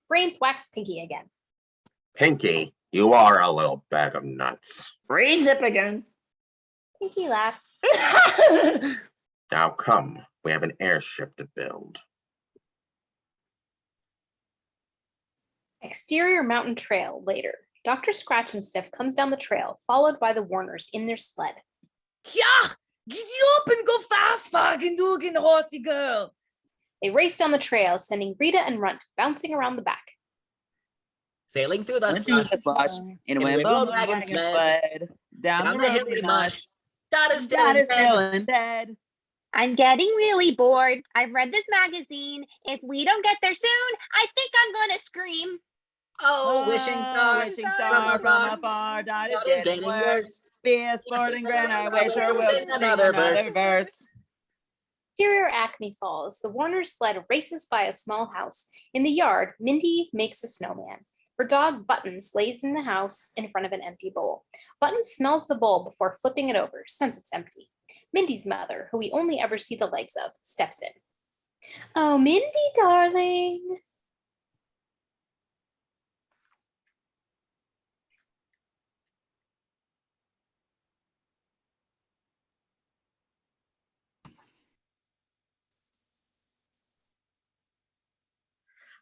Brain thwacks Pinky again. Pinky, you are a little bag of nuts. Rezip again. Pinky laughs. Now come, we have an airship to build. Exterior mountain trail later. Dr. Scratchansniff comes down the trail, followed by the Warners in their sled. Yeah, get you up and go fast, fucking looking horsey girl. They race down the trail, sending Rita and Runt bouncing around the back. Sailing through the Went through the bush, in a wind-blown wagon sled, down the road we mush. Dot is Dad is still in bed. I'm getting really bored. I've read this magazine. If we don't get there soon, I think I'm gonna scream. Oh, wishing star from afar, dot is getting worse. Be a sporting grin, I wish her will sing another verse. Exterior Acme Falls. The Warner sled races by a small house. In the yard, Mindy makes a snowman. Her dog Buttons lays in the house in front of an empty bowl. Buttons smells the bowl before flipping it over, since it's empty. Mindy's mother, who we only ever see the legs of, steps in. Oh, Mindy, darling.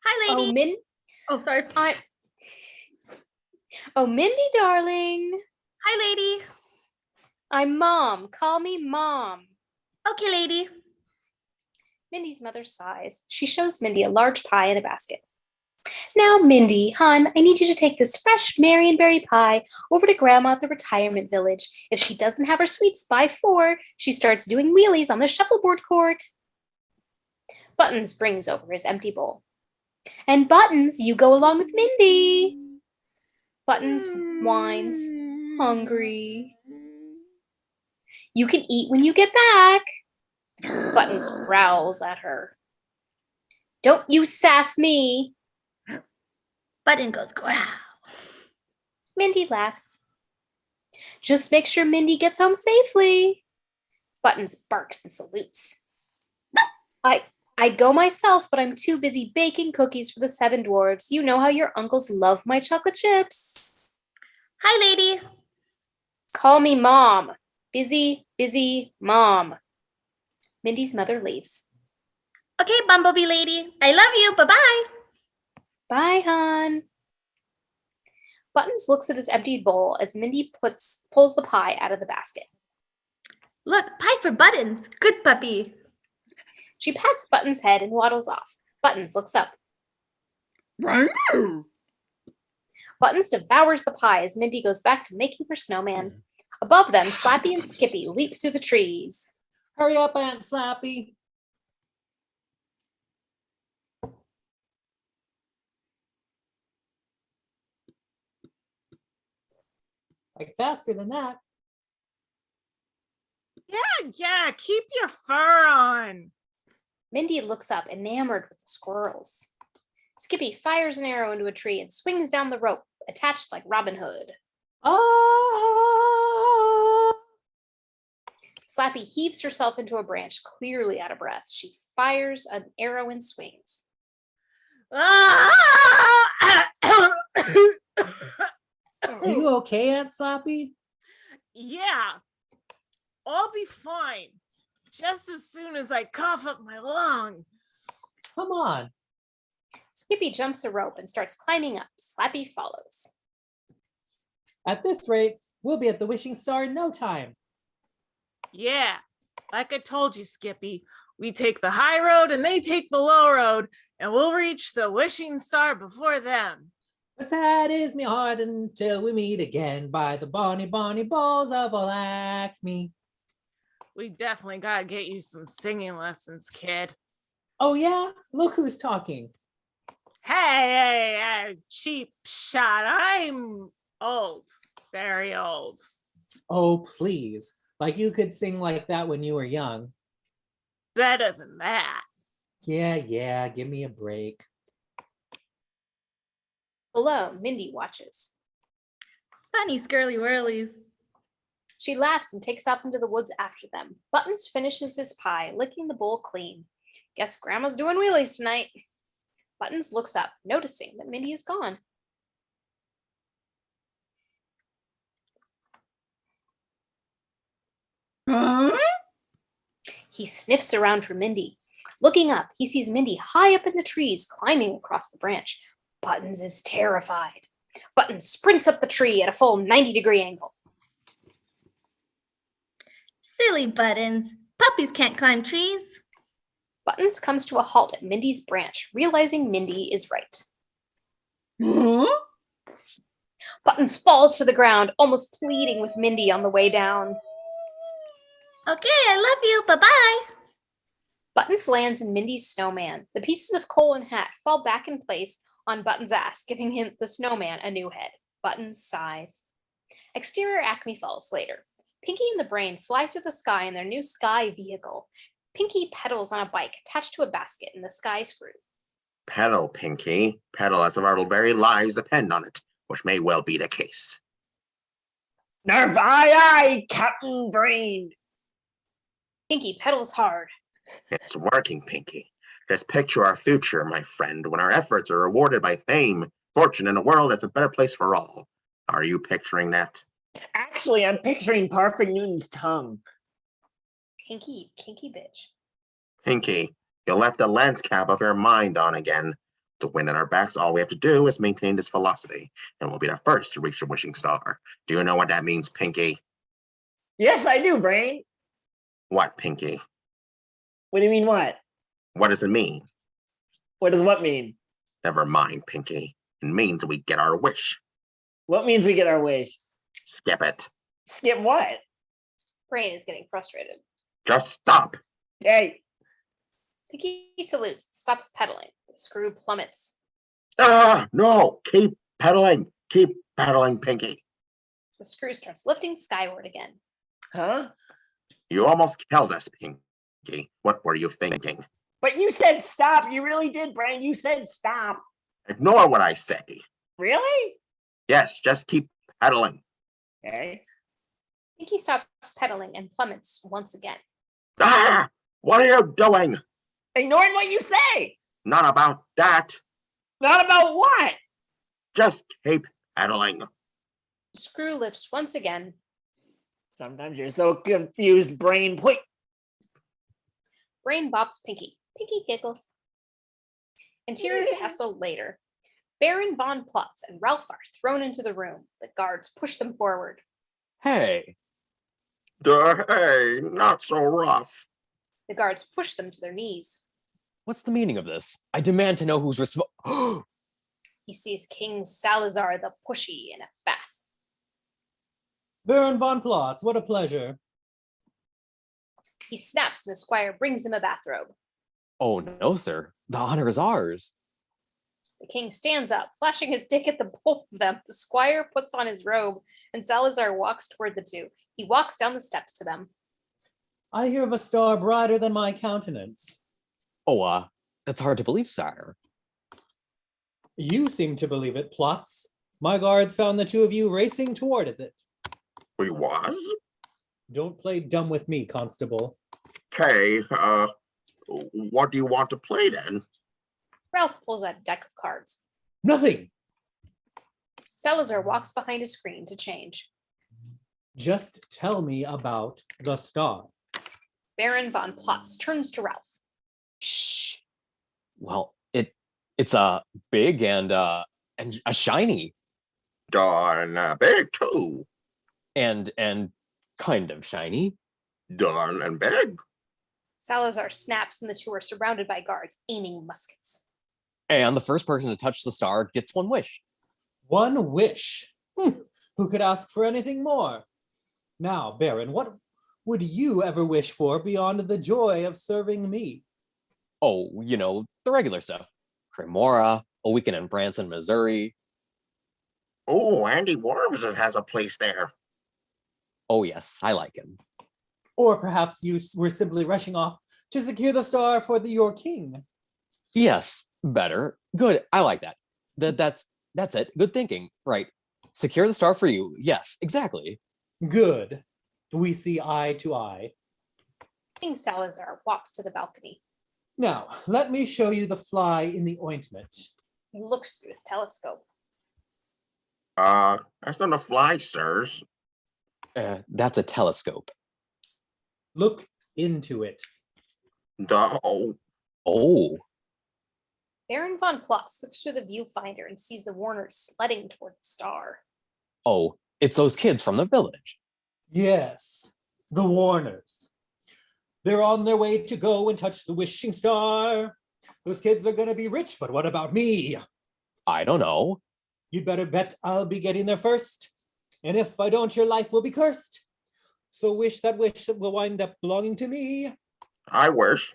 Hi, lady. Sorry. Oh, Mindy, darling. Hi, lady. I'm Mom. Call me Mom. Okay, lady. Mindy's mother sighs. She shows Mindy a large pie in a basket. Now, Mindy, hon, I need you to take this fresh Marionberry pie over to Grandma at the retirement village. If she doesn't have her sweets by 4, she starts doing wheelies on the shuffleboard court. Buttons brings over his empty bowl. And Buttons, you go along with Mindy. Buttons whines, hungry. You can eat when you get back. Buttons growls at her. Don't you sass me. Button goes growl. Mindy laughs. Just make sure Mindy gets home safely. Buttons barks and salutes. I'd go myself, but I'm too busy baking cookies for the 7 dwarves. You know how your uncles love my chocolate chips. Hi, lady. Call me Mom. Busy, Mom. Mindy's mother leaves. Okay, Bumblebee lady. I love you. Bye-bye. Bye, hon. Buttons looks at his emptied bowl as Mindy pulls the pie out of the basket. Look, pie for Buttons. Good puppy. She pats Buttons' head and waddles off. Buttons looks up. Buttons devours the pie as Mindy goes back to making her snowman. Above them, Slappy and Skippy leap through the trees. Hurry up, Aunt Slappy. Like faster than that. Yeah, keep your fur on. Mindy looks up, enamored with the squirrels. Skippy fires an arrow into a tree and swings down the rope, attached like Robin Hood. Ah! Slappy heaves herself into a branch, clearly out of breath. She fires an arrow and swings. Are you okay, Aunt Slappy? Yeah, I'll be fine. Just as soon as I cough up my lung. Come on. Skippy jumps a rope and starts climbing up. Slappy follows. At this rate, we'll be at the Wishing Star in no time. Yeah, like I told you, Skippy. We take the high road and they take the low road, and we'll reach the Wishing Star before them. Sad is me heart until we meet again by the bonny, bonny balls of Acme. We definitely gotta get you some singing lessons, kid. Oh yeah? Look who's talking. Hey, cheap shot. I'm old, very old. Oh, please. Like you could sing like that when you were young. Better than that. Yeah, give me a break. Below, Mindy watches. Funny skirly whirlies. She laughs and takes off into the woods after them. Buttons finishes his pie, licking the bowl clean. Guess Grandma's doing wheelies tonight. Buttons looks up, noticing that Mindy is gone. Huh? He sniffs around for Mindy. Looking up, he sees Mindy high up in the trees, climbing across the branch. Buttons is terrified. Buttons sprints up the tree at a full 90-degree angle. Silly Buttons. Puppies can't climb trees. Buttons comes to a halt at Mindy's branch, realizing Mindy is right. Huh? Buttons falls to the ground, almost pleading with Mindy on the way down. Okay, I love you. Bye-bye. Buttons lands in Mindy's snowman. The pieces of coal and hat fall back in place on Buttons' ass, giving him the snowman a new head. Buttons sighs. Exterior Acme Falls later. Pinky and the Brain fly through the sky in their new sky vehicle. Pinky pedals on a bike attached to a basket in the sky screw. Pedal, Pinky. Pedal as if our very lives depend on it, which may well be the case. Nerf, aye, Captain Brain. Pinky pedals hard. It's working, Pinky. Just picture our future, my friend, when our efforts are rewarded by fame, fortune, and a world that's a better place for all. Are you picturing that? Actually, I'm picturing Perfect Newton's tongue. Pinky, kinky bitch. Pinky, you left the lens cap of your mind on again. To win in our backs, all we have to do is maintain this velocity, and we'll be the first to reach the Wishing Star. Do you know what that means, Pinky? Yes, I do, Brain. What, Pinky? What do you mean, what? What does it mean? What does what mean? Never mind, Pinky. It means we get our wish. What means we get our wish? Skip it. Skip what? Brain is getting frustrated. Just stop. Hey. Pinky salutes, stops pedaling. The screw plummets. Ah, no, keep pedaling. Keep pedaling, Pinky. The screw starts lifting skyward again. Huh? You almost killed us, Pinky. What were you thinking? But you said stop. You really did, Brain. You said stop. Ignore what I say. Really? Yes, just keep pedaling. Okay. Pinky stops pedaling and plummets once again. Ah! What are you doing? Ignoring what you say. Not about that. Not about what? Just keep pedaling. The screw lifts once again. Sometimes you're so confused, Brain. Wait. Brain bops Pinky. Pinky giggles. Interior castle later. Baron von Plotz and Ralph are thrown into the room. The guards push them forward. Hey, Hey, not so rough. The guards push them to their knees. what's the meaning of this? I demand to know who's responsible. He sees King Salazar the Pushy in a bath. Baron von Plotz, what a pleasure. He snaps and a squire brings him a bathrobe. Oh no, sir. The honor is ours. The king stands up, flashing his dick at the both of them. The squire puts on his robe, and Salazar walks toward the two. He walks down the steps to them. I hear of a star brighter than my countenance. Oh, that's hard to believe, sire. You seem to believe it, Plotz. My guards found the two of you racing toward it. We was? Don't play dumb with me, Constable. Okay, what do you want to play then? Ralph pulls out a deck of cards. Nothing. Salazar walks behind a screen to change. Just tell me about the star. Baron von Plotz turns to Ralph. Shh. Well, it's a big and a shiny. Darn big too. And kind of shiny. Darn and big. Salazar snaps and the two are surrounded by guards aiming muskets. And the first person to touch the star gets one wish. One wish. Who could ask for anything more? Now, Baron, what would you ever wish for beyond the joy of serving me? Oh, the regular stuff. Cremora, a weekend in Branson, Missouri. Oh, Andy Worms has a place there. Oh yes, I like him. Or perhaps you were simply rushing off to secure the star for your king. Yes, better. Good, I like that. That's it. Good thinking. Right. Secure the star for you. Yes, exactly. Good. We see eye to eye. King Salazar walks to the balcony. Now, let me show you the fly in the ointment. He looks through his telescope. That's not a fly, sirs. That's a telescope. Look into it. Oh. Baron von Plotz looks through the viewfinder and sees the Warners sledding toward the star. Oh, it's those kids from the village. Yes, the Warners. They're on their way to go and touch the wishing star. Those kids are gonna be rich, but what about me? I don't know. You'd better bet I'll be getting there first. And if I don't, your life will be cursed. So wish that wish will wind up belonging to me. I wish.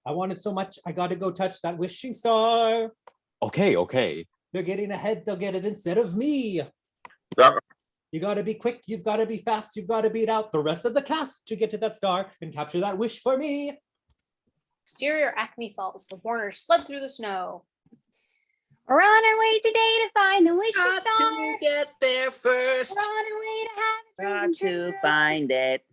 I want it so much, I gotta go touch that wishing star. Okay. They're getting ahead, they'll get it instead of me. You gotta be quick, you've gotta be fast, you've gotta beat out the rest of the cast to get to that star and capture that wish for me. Exterior Acme Falls. The Warners sled through the snow. We're on our way today to find the wishing Got star. to get there first. We're on our way to have Got to find it.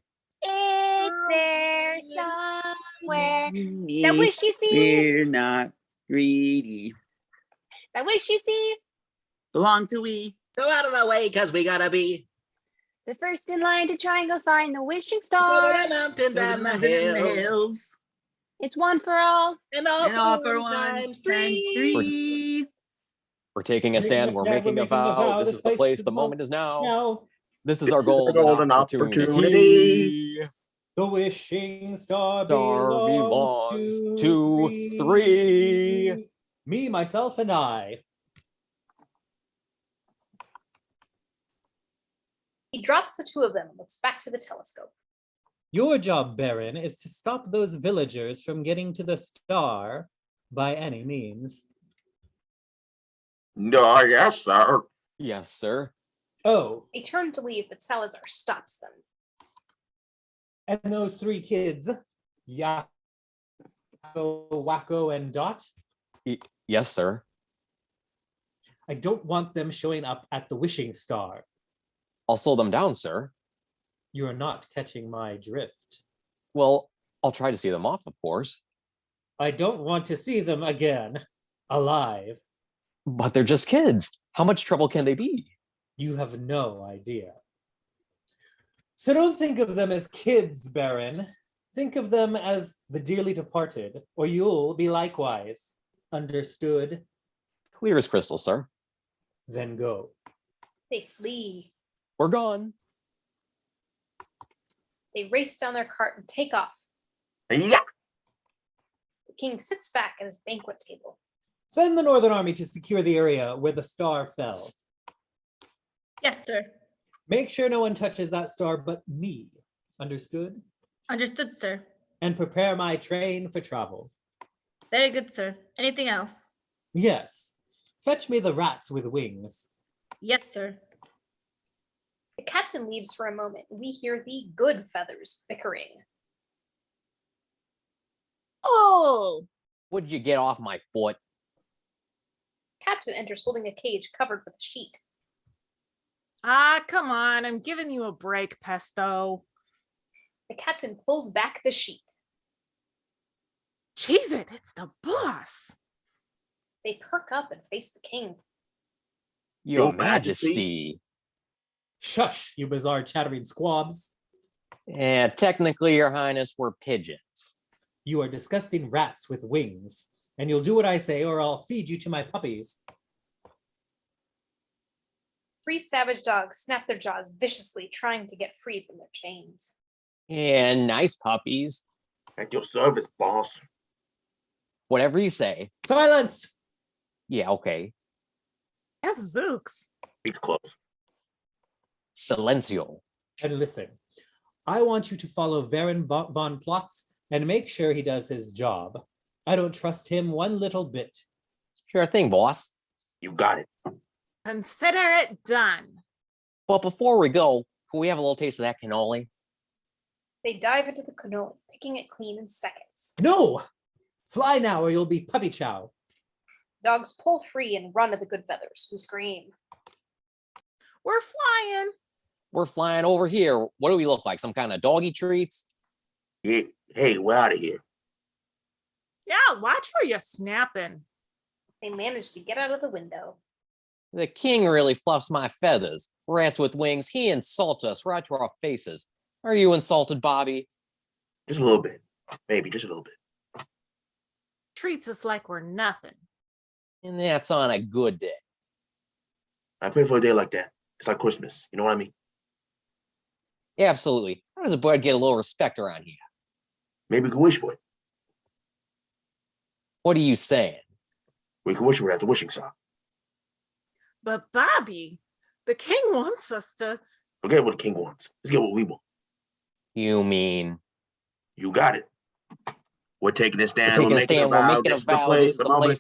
It's there somewhere. That wish you see. We're not greedy. That wish you see. Belong to we. So out of the way, because we gotta be The first in line to try and go find the wishing over star. the mountains and the In the hills. It's one for all. And all, And all for for one one times three. three. We're taking a stand. We're making a vow. This is the place. The moment is now. Now, This is This our is our golden golden opportunity. the wishing star Star belongs to three. Me, myself, and I. He drops the two of them and looks back to the telescope. Your job, Baron, is to stop those villagers from getting to the star by any means. No, yes, sir. Yes, sir. Oh, They turn to leave, but Salazar stops them. and those three kids, Yakko, Wakko, and Dot, Yes, sir. I don't want them showing up at the wishing star. I'll slow them down, sir. You are not catching my drift. Well, I'll try to see them off, of course. I don't want to see them again, alive. But they're just kids. How much trouble can they be? You have no idea. So don't think of them as kids, Baron. Think of them as the dearly departed, or you'll be likewise. Understood? Clear as crystal, sir. Then go. They flee. We're gone. They race down their cart and take off. Yeah. The king sits back at his banquet table. Send the Northern Army to secure the area where the star fell. Yes, sir. Make sure no one touches that star but me. Understood? Understood, sir. And prepare my train for travel. Very good, sir. Anything else? Yes. Fetch me the rats with wings. Yes, sir. The captain leaves for a moment. We hear the Goodfeathers bickering. Oh, Would you get off my foot? Captain enters holding a cage covered with a sheet. come on. I'm giving you a break, Pesto. The captain pulls back the sheet. Cheese it, it's the boss. They perk up and face the king. Your Majesty. Shush, you bizarre chattering squabs. And technically, Your Highness, we're pigeons. You are disgusting rats with wings, and you'll do what I say or I'll feed you to my puppies. 3 savage dogs snap their jaws viciously, trying to get free from their chains. And nice puppies. At your service, boss. Whatever you say. Silence! Yeah, okay. That's Zooks. He's close. Silencio. And listen, I want you to follow Baron von Plotz and make sure he does his job. I don't trust him one little bit. Sure thing, boss. You got it. Consider it done. But before we go, can we have a little taste of that cannoli? They dive into the cannoli, picking it clean in seconds. No! Fly now or you'll be puppy chow. Dogs pull free and run at the Goodfeathers, who scream. We're flying. We're flying over here. What do we look like? Some kind of doggy treats? Yeah. Hey, we're out of here. Yeah, watch where you're snapping. They manage to get out of the window. The king really fluffs my feathers. Rats with wings, he insults us right to our faces. Are you insulted, Bobby? Just a little bit. Maybe just a little bit. Treats us like we're nothing. And that's on a good day. I pray for a day like that. It's like Christmas. You know what I mean? Yeah, absolutely. How does a bird get a little respect around here? Maybe we can wish for it. What are you saying? We can wish for it at the wishing star. But Bobby, the king wants us to. Forget what the king wants. Let's get what we want. You mean? You got it. We're taking a stand. We're making a vow. This is the place. The moment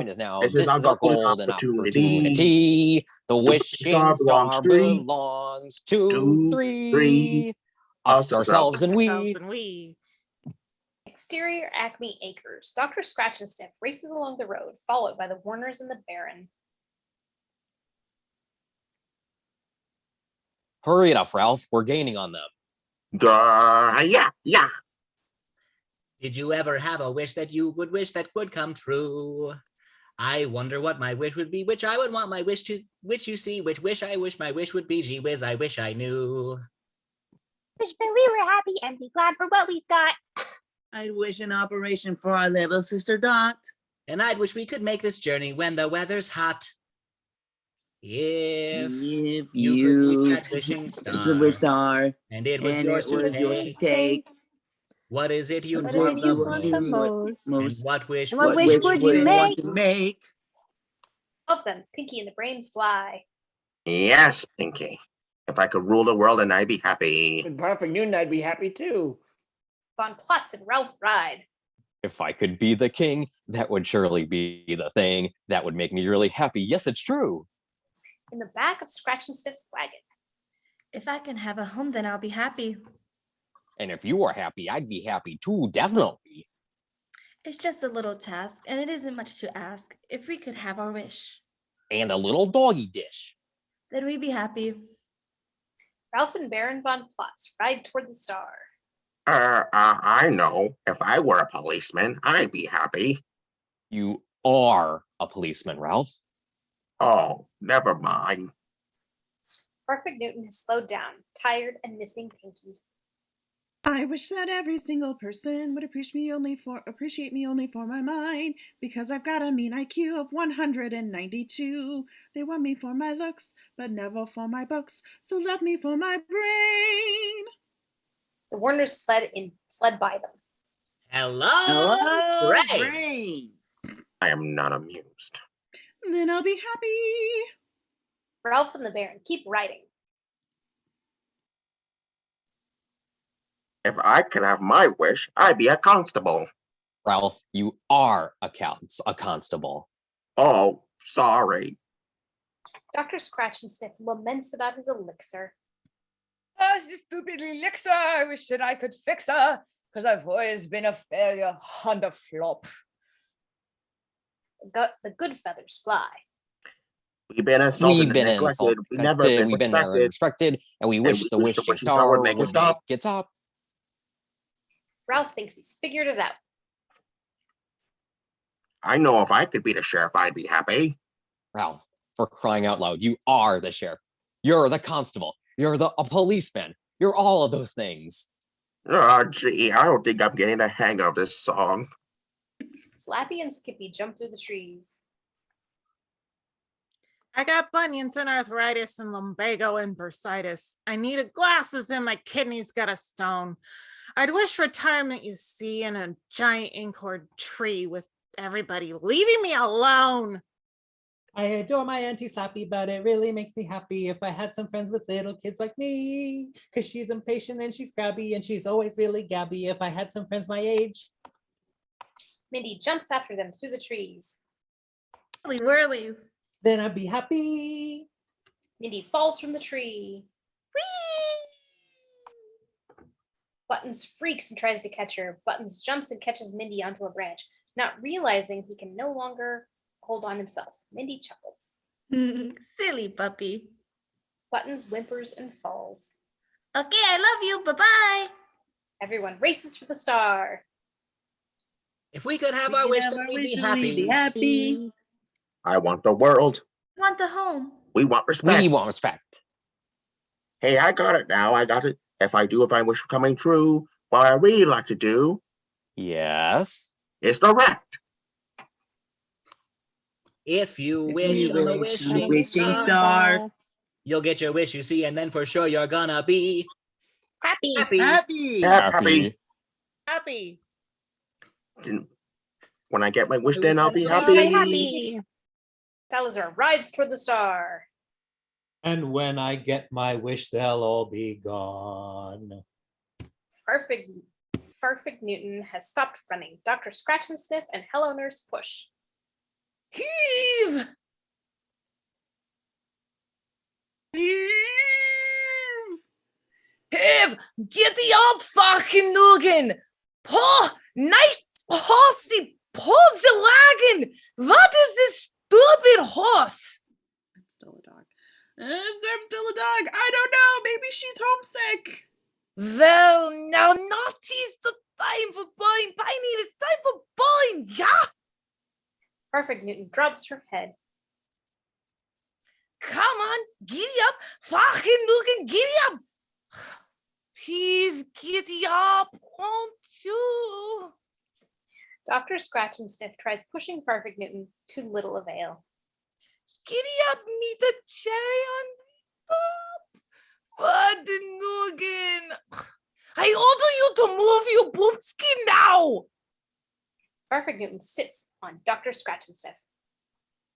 is now. This is our golden opportunity. The wishing star belongs to three. Us, ourselves, and we. Exterior Acme Acres. Dr. Scratchansniff races along the road, followed by the Warners and the Baron. Hurry it up, Ralph. We're gaining on them. Yeah. Did you ever have a wish that you would wish that could come true? I wonder what my wish would be, which I would want my wish to, which you see, which wish I wish my wish would be. Gee whiz, I wish I knew. Wish that we were happy and be glad for what we've got. I'd wish an operation for our little sister Dot. And I'd wish we could make this journey when the weather's hot. If you could reach that wishing star, and it was yours to take. What is it you want the most? And what wish would you want to make? Of them, Pinky and the Brains fly. Yes, Pinky. If I could rule the world, and I'd be happy. And perfect noon, I'd be happy too. Von Plotz and Ralph ride. If I could be the king, that would surely be the thing. That would make me really happy. Yes, it's true. In the back of Scratchansniff's wagon. If I can have a home, then I'll be happy. And if you are happy, I'd be happy too, definitely. It's just a little task, and it isn't much to ask. If we could have our wish. And a little doggy dish. Then we'd be happy. Ralph and Baron von Plotz ride toward the star. I know. If I were a policeman, I'd be happy. You are a policeman, Ralph. Oh, never mind. Perfect Newton has slowed down, tired and missing Pinky. I wish that every single person would appreciate me only for my mind, because I've got a mean IQ of 192. They want me for my looks, but never for my books, so love me for my brain. The Warners sled by them. Hello, Ray. Brain. I am not amused. Then I'll be happy. Ralph and the Baron keep riding. If I could have my wish, I'd be a constable. Ralph, you are a constable. Oh, sorry. Dr. Scratchansniff laments about his elixir. Oh, this stupid elixir. I wish that I could fix her, because I've always been a failure and a flop. The Goodfeathers fly. We've been insulted We've been and neglected. insulted. We've never been respected, and we wish the wishing star would make it stop. Ralph thinks he's figured it out. I know if I could be the sheriff, I'd be happy. Ralph, for crying out loud, you are the sheriff. You're the constable. You're a policeman. You're all of those things. Oh, gee, I don't think I'm getting the hang of this song. Slappy and Skippy jump through the trees. I got bunions and arthritis and lumbago and bursitis. I needed glasses and my kidneys got a stone. I'd wish retirement, you see, in a giant incord tree with everybody leaving me alone. I adore my Auntie Slappy, but it really makes me happy if I had some friends with little kids like me, because she's impatient and she's grabby and she's always really gabby. If I had some friends my age. Mindy jumps after them through the trees. Whirly. Then I'd be happy. Mindy falls from the tree. Whee! Buttons freaks and tries to catch her. Buttons jumps and catches Mindy onto a branch, not realizing he can no longer hold on himself. Mindy chuckles. Silly puppy. Buttons whimpers and falls. Okay, I love you. Bye-bye. Everyone races for the star. If we could have our wish, then we'd be happy. I want the world. I want the home. We want respect. We want respect. Hey, I got it now. I got it. If I wish coming true, what I really like to do. Yes. Is direct. If you wish on a wishing star, you'll get your wish, you see, and then for sure you're gonna be happy. Happy. When I get my wish, then I'll be happy. Salazar rides toward the star. And when I get my wish, they'll all be gone. Perfect Newton has stopped running. Dr. Scratchansniff and Hello Nurse push. Heave! Heave! Get the up, fucking Logan! Pull! Nice horsey! Pull the wagon! What is this stupid horse? I'm still a dog. I'm still a dog. I don't know. Maybe she's homesick. Well, now not is the time for buying. It's time for buying, yeah? Perfect Newton drops her head. Come on, giddy up, fucking Logan, giddy up. Please giddy up, won't you? Dr. Scratchansniff tries pushing Perfect Newton to little avail. Giddy up, me the cherry on top. What the Logan? I order you to move your boomskin now. Perfect Newton sits on Dr. Scratchansniff.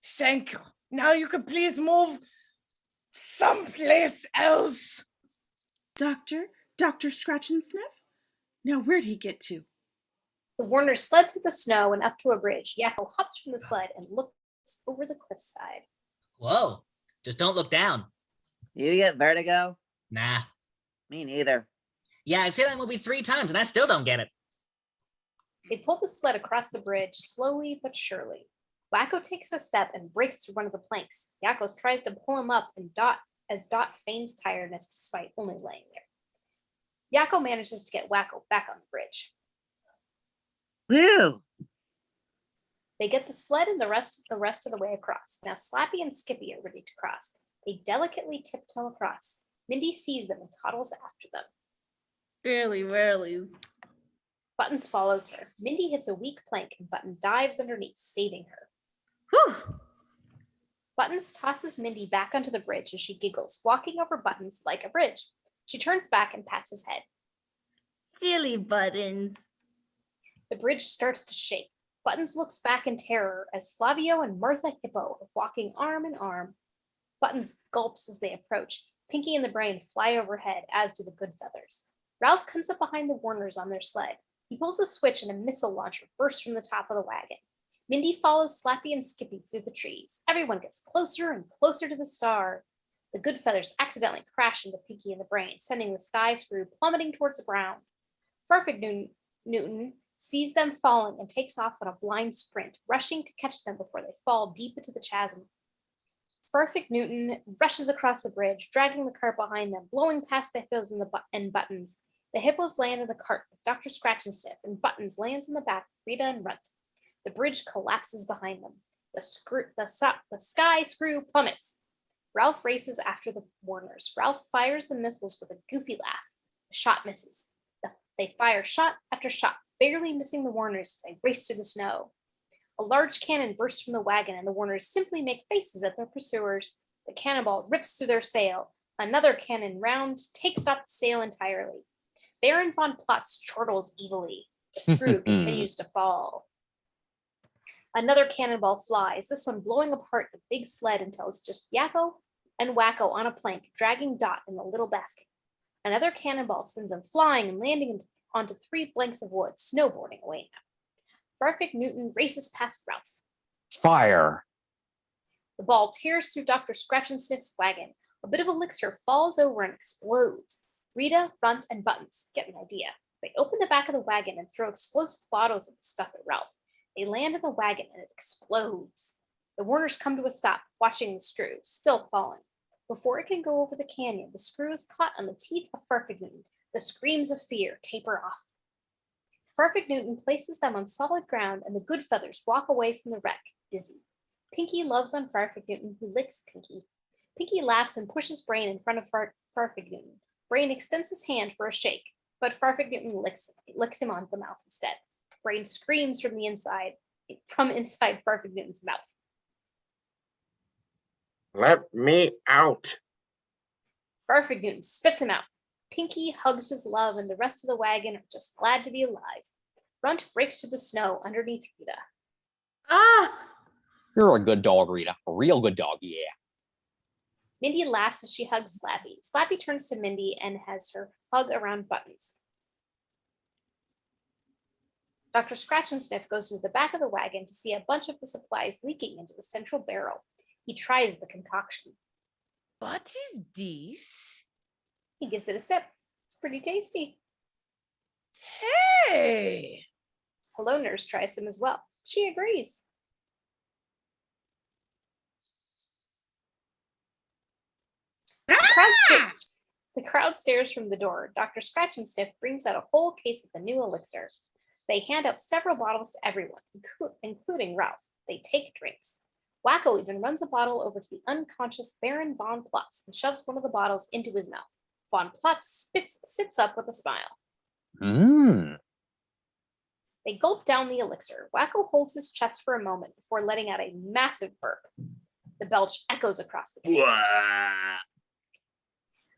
Thank you. Now you can please move someplace else. Dr. Scratchansniff? Now where'd he get to? The Warners sled through the snow and up to a bridge. Yakko hops from the sled and looks over the cliffside. Whoa, just don't look down. You get vertigo? Nah. Me neither. Yeah, I've seen that movie 3 times and I still don't get it. They pull the sled across the bridge, slowly but surely. Wakko takes a step and breaks through one of the planks. Yakko tries to pull him up, and Dot feigns tiredness despite only laying there. Yakko manages to get Wakko back on the bridge. Woo! They get the sled and the rest of the way across. Now Slappy and Skippy are ready to cross. They delicately tiptoe across. Mindy sees them and toddles after them. Really, rarely. Buttons follows her. Mindy hits a weak plank and Button dives underneath, saving her. Whew. Buttons tosses Mindy back onto the bridge as she giggles, walking over Buttons like a bridge. She turns back and pats his head. Silly Buttons. The bridge starts to shake. Buttons looks back in terror as Flavio and Martha Hippo are walking arm in arm. Buttons gulps as they approach. Pinky and the Brain fly overhead, as do the Goodfeathers. Ralph comes up behind the Warners on their sled. He pulls a switch and a missile launcher bursts from the top of the wagon. Mindy follows Slappy and Skippy through the trees. Everyone gets closer and closer to the star. The Goodfeathers accidentally crash into Pinky and the Brain, sending the sky screw plummeting towards the ground. Farfig Newton sees them falling and takes off on a blind sprint, rushing to catch them before they fall deep into the chasm. Farfig Newton rushes across the bridge, dragging the cart behind them, blowing past the hippos and Buttons. The hippos land in the cart with Dr. Scratchansniff, and Buttons lands in the back with Rita and Runt. The bridge collapses behind them. The sky screw plummets. Ralph races after the Warners. Ralph fires the missiles with a goofy laugh. The shot misses. They fire shot after shot, barely missing the Warners as they race through the snow. A large cannon bursts from the wagon, and the Warners simply make faces at their pursuers. The cannonball rips through their sail. Another cannon round takes off the sail entirely. Baron von Plotz chortles evilly. The screw continues to fall. Another cannonball flies, this one blowing apart the big sled until it's just Yakko and Wakko on a plank, dragging Dot in the little basket. Another cannonball sends them flying and landing onto 3 blanks of wood, snowboarding away now. Farfig Newton races past Ralph. Fire! The ball tears through Dr. Scratchansniff's wagon. A bit of elixir falls over and explodes. Rita, Runt, and Buttons get an idea. They open the back of the wagon and throw explosive bottles of the stuff at Ralph. They land in the wagon and it explodes. The Warners come to a stop, watching the screw, still falling. Before it can go over the canyon, the screw is caught on the teeth of Farfig Newton. The screams of fear taper off. Farfig Newton places them on solid ground, and the Goodfeathers walk away from the wreck, dizzy. Pinky loves on Farfig Newton, who licks Pinky. Pinky laughs and pushes Brain in front of Farfig Newton. Brain extends his hand for a shake, but Farfig Newton licks him on the mouth instead. Brain screams from inside Farfig Newton's mouth. Let me out. Farfig Newton spits him out. Pinky hugs his love, and the rest of the wagon are just glad to be alive. Runt breaks through the snow underneath Rita. Ah! You're a good dog, Rita. A real good dog, yeah. Mindy laughs as she hugs Slappy. Slappy turns to Mindy and has her hug around Buttons. Dr. Scratchansniff goes into the back of the wagon to see a bunch of the supplies leaking into the central barrel. He tries the concoction. What is this? He gives it a sip. It's pretty tasty. Hey! Hello Nurse tries some as well. She agrees. The crowd stares from the door. Dr. Scratchansniff brings out a whole case of the new elixir. They hand out several bottles to everyone, including Ralph. They take drinks. Wakko even runs a bottle over to the unconscious Baron von Plotz and shoves one of the bottles into his mouth. Von Plotz sits up with a smile. They gulp down the elixir. Wakko holds his chest for a moment before letting out a massive burp. The belch echoes across the camp.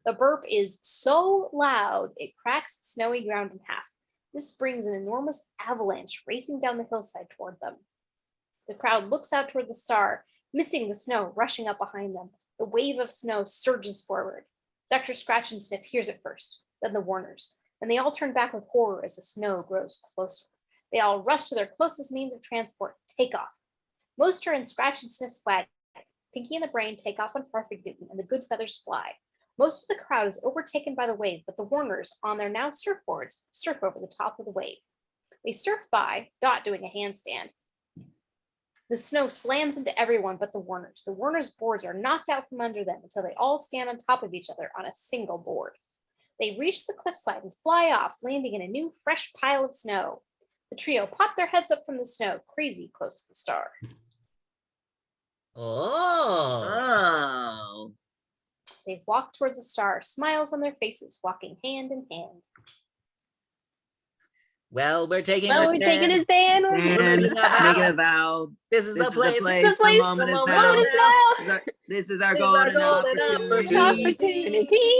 The burp is so loud, it cracks the snowy ground in half. This brings an enormous avalanche racing down the hillside toward them. The crowd looks out toward the star, missing the snow rushing up behind them. The wave of snow surges forward. Dr. Scratchansniff hears it first, then the Warners, and they all turn back with horror as the snow grows closer. They all rush to their closest means of transport, take off. Most are in Scratchansniff's wagon. Pinky and the Brain take off on Farfig Newton, and the Goodfeathers fly. Most of the crowd is overtaken by the wave, but the Warners, on their now surfboards, surf over the top of the wave. They surf by, Dot doing a handstand. The snow slams into everyone but the Warners. The Warners' boards are knocked out from under them until they all stand on top of each other on a single board. They reach the cliffside and fly off, landing in a new, fresh pile of snow. The trio pop their heads up from the snow, crazy close to the star. Oh. They walk towards the star, smiles on their faces, walking hand in hand. Well, we're taking Well, a we're stand. taking a stand. Stand, making a vow. making a vow. This is This the is place. the place. The moment is now. Moment is now. This is our This is our golden golden opportunity. Opportunity.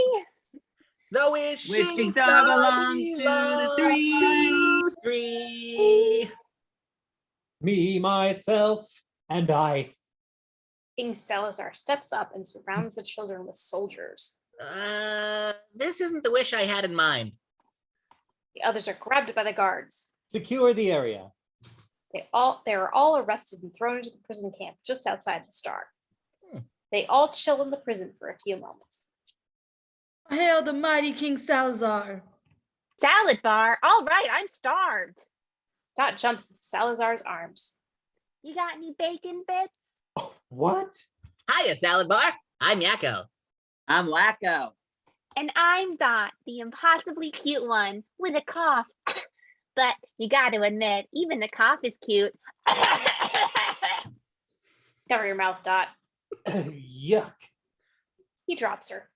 The Wishing wishing star star belongs to the three. three. Me, myself, and I. King Salazar steps up and surrounds the children with soldiers. This isn't the wish I had in mind. The others are grabbed by the guards. Secure the area. They are all arrested and thrown into the prison camp just outside the Star. They all chill in the prison for a few moments. Hail the mighty King Salazar. Salad bar. All right, I'm starved. Dot jumps into Salazar's arms. You got any bacon bits? What? Hiya, Salad Bar. I'm Yakko. I'm Wakko. And I'm Dot, the impossibly cute one with a cough. But you got to admit, even the cough is cute. Cover your mouth, Dot. Yuck. He drops her.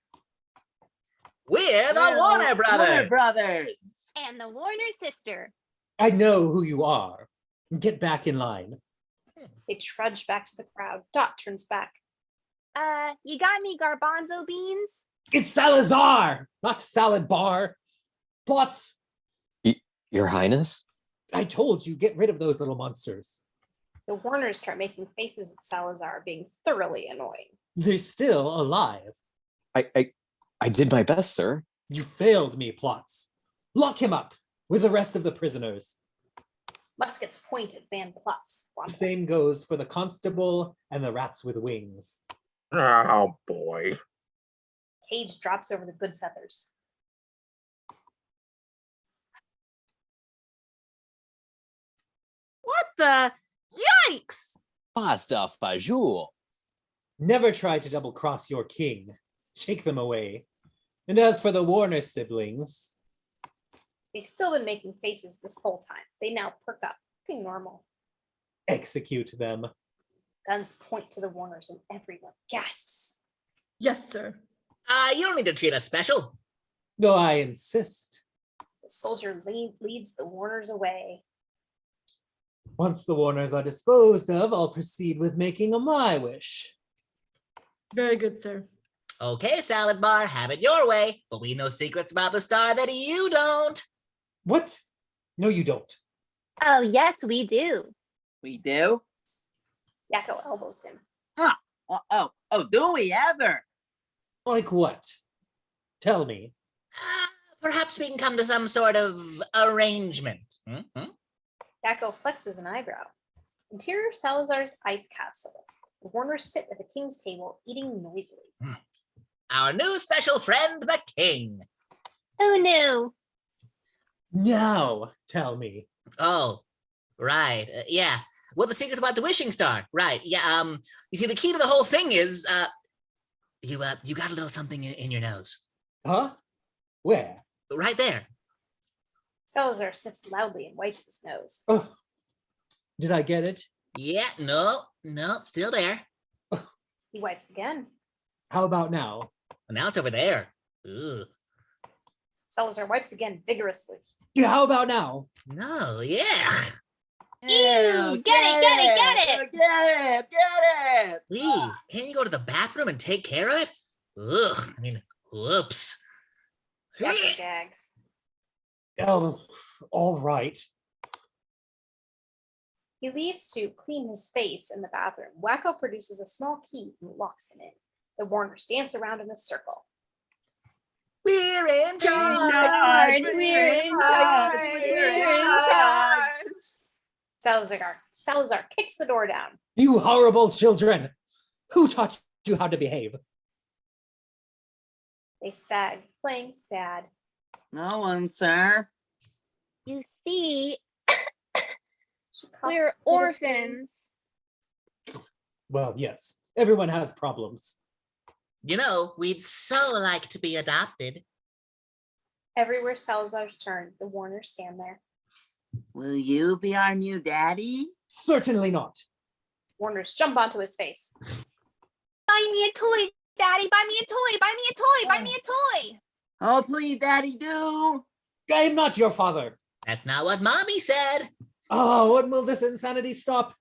We're the Warner Brothers. Warner Brothers. And the Warner sister. I know who you are. Get back in line. They trudge back to the crowd. Dot turns back. You got any garbanzo beans? It's Salazar, not Salad Bar. Plotz. Your Highness? I told you, get rid of those little monsters. The Warners start making faces at Salazar, being thoroughly annoying. They're still alive. I did my best, sir. You failed me, Plotz. Lock him up with the rest of the prisoners. Muskets point at Van Plotz. The same goes for the constable and the rats with wings. Oh boy. Cage drops over the Goodfeathers. What the? Yikes! Pasta fajoule. Never try to double-cross your king. Shake them away. And as for the Warner siblings... They've still been making faces this whole time. They now perk up, looking normal. Execute them. Guns point to the Warners and everyone gasps. Yes, sir. You don't need to treat us special. Though I insist. The soldier leads the Warners away. Once the Warners are disposed of, I'll proceed with making a my wish. Very good, sir. Okay, Salad Bar, have it your way. But we know secrets about the star that you don't. What? No, you don't. Oh, yes, we do. We do? Yakko elbows him. Do we ever? Like what? Tell me. Perhaps we can come to some sort of arrangement. Yakko flexes an eyebrow. Interior Salazar's ice castle. The Warners sit at the king's table, eating noisily. Our new special friend, the king. Who knew? Now, tell me. Oh, right. Yeah. Well, the secret about the wishing star. Right. Yeah. You see, the key to the whole thing is, you got a little something in your nose. Huh? Where? Right there. Salazar sniffs loudly and wipes his nose. Oh, did I get it? Yeah. No, it's still there. He wipes again. How about now? Now it's over there. Ugh. Salazar wipes again vigorously. Yeah, how about now? No, yeah. Ew, get it. Get it. Please, can't you go to the bathroom and take care of it? Ugh, I mean, whoops. Yakko gags. Oh, all right. He leaves to clean his face in the bathroom. Wakko produces a small key and locks him in. The Warners dance around in a circle. We're in charge. We're in charge. Salazar kicks the door down. You horrible children! Who taught you how to behave? They sag, playing sad. No one, sir. You see, She coughs we're pitifully. orphans. Well, yes, everyone has problems. You know, we'd so like to be adopted. Everywhere Salazar's turned, the Warners stand there. Will you be our new daddy? Certainly not. Warners jump onto his face. Buy me a toy, Daddy. Buy me a toy. Buy me a toy. Buy me a toy. Oh, please, daddy, do. I am not your father. That's not what Mommy said. Oh, when will this insanity stop?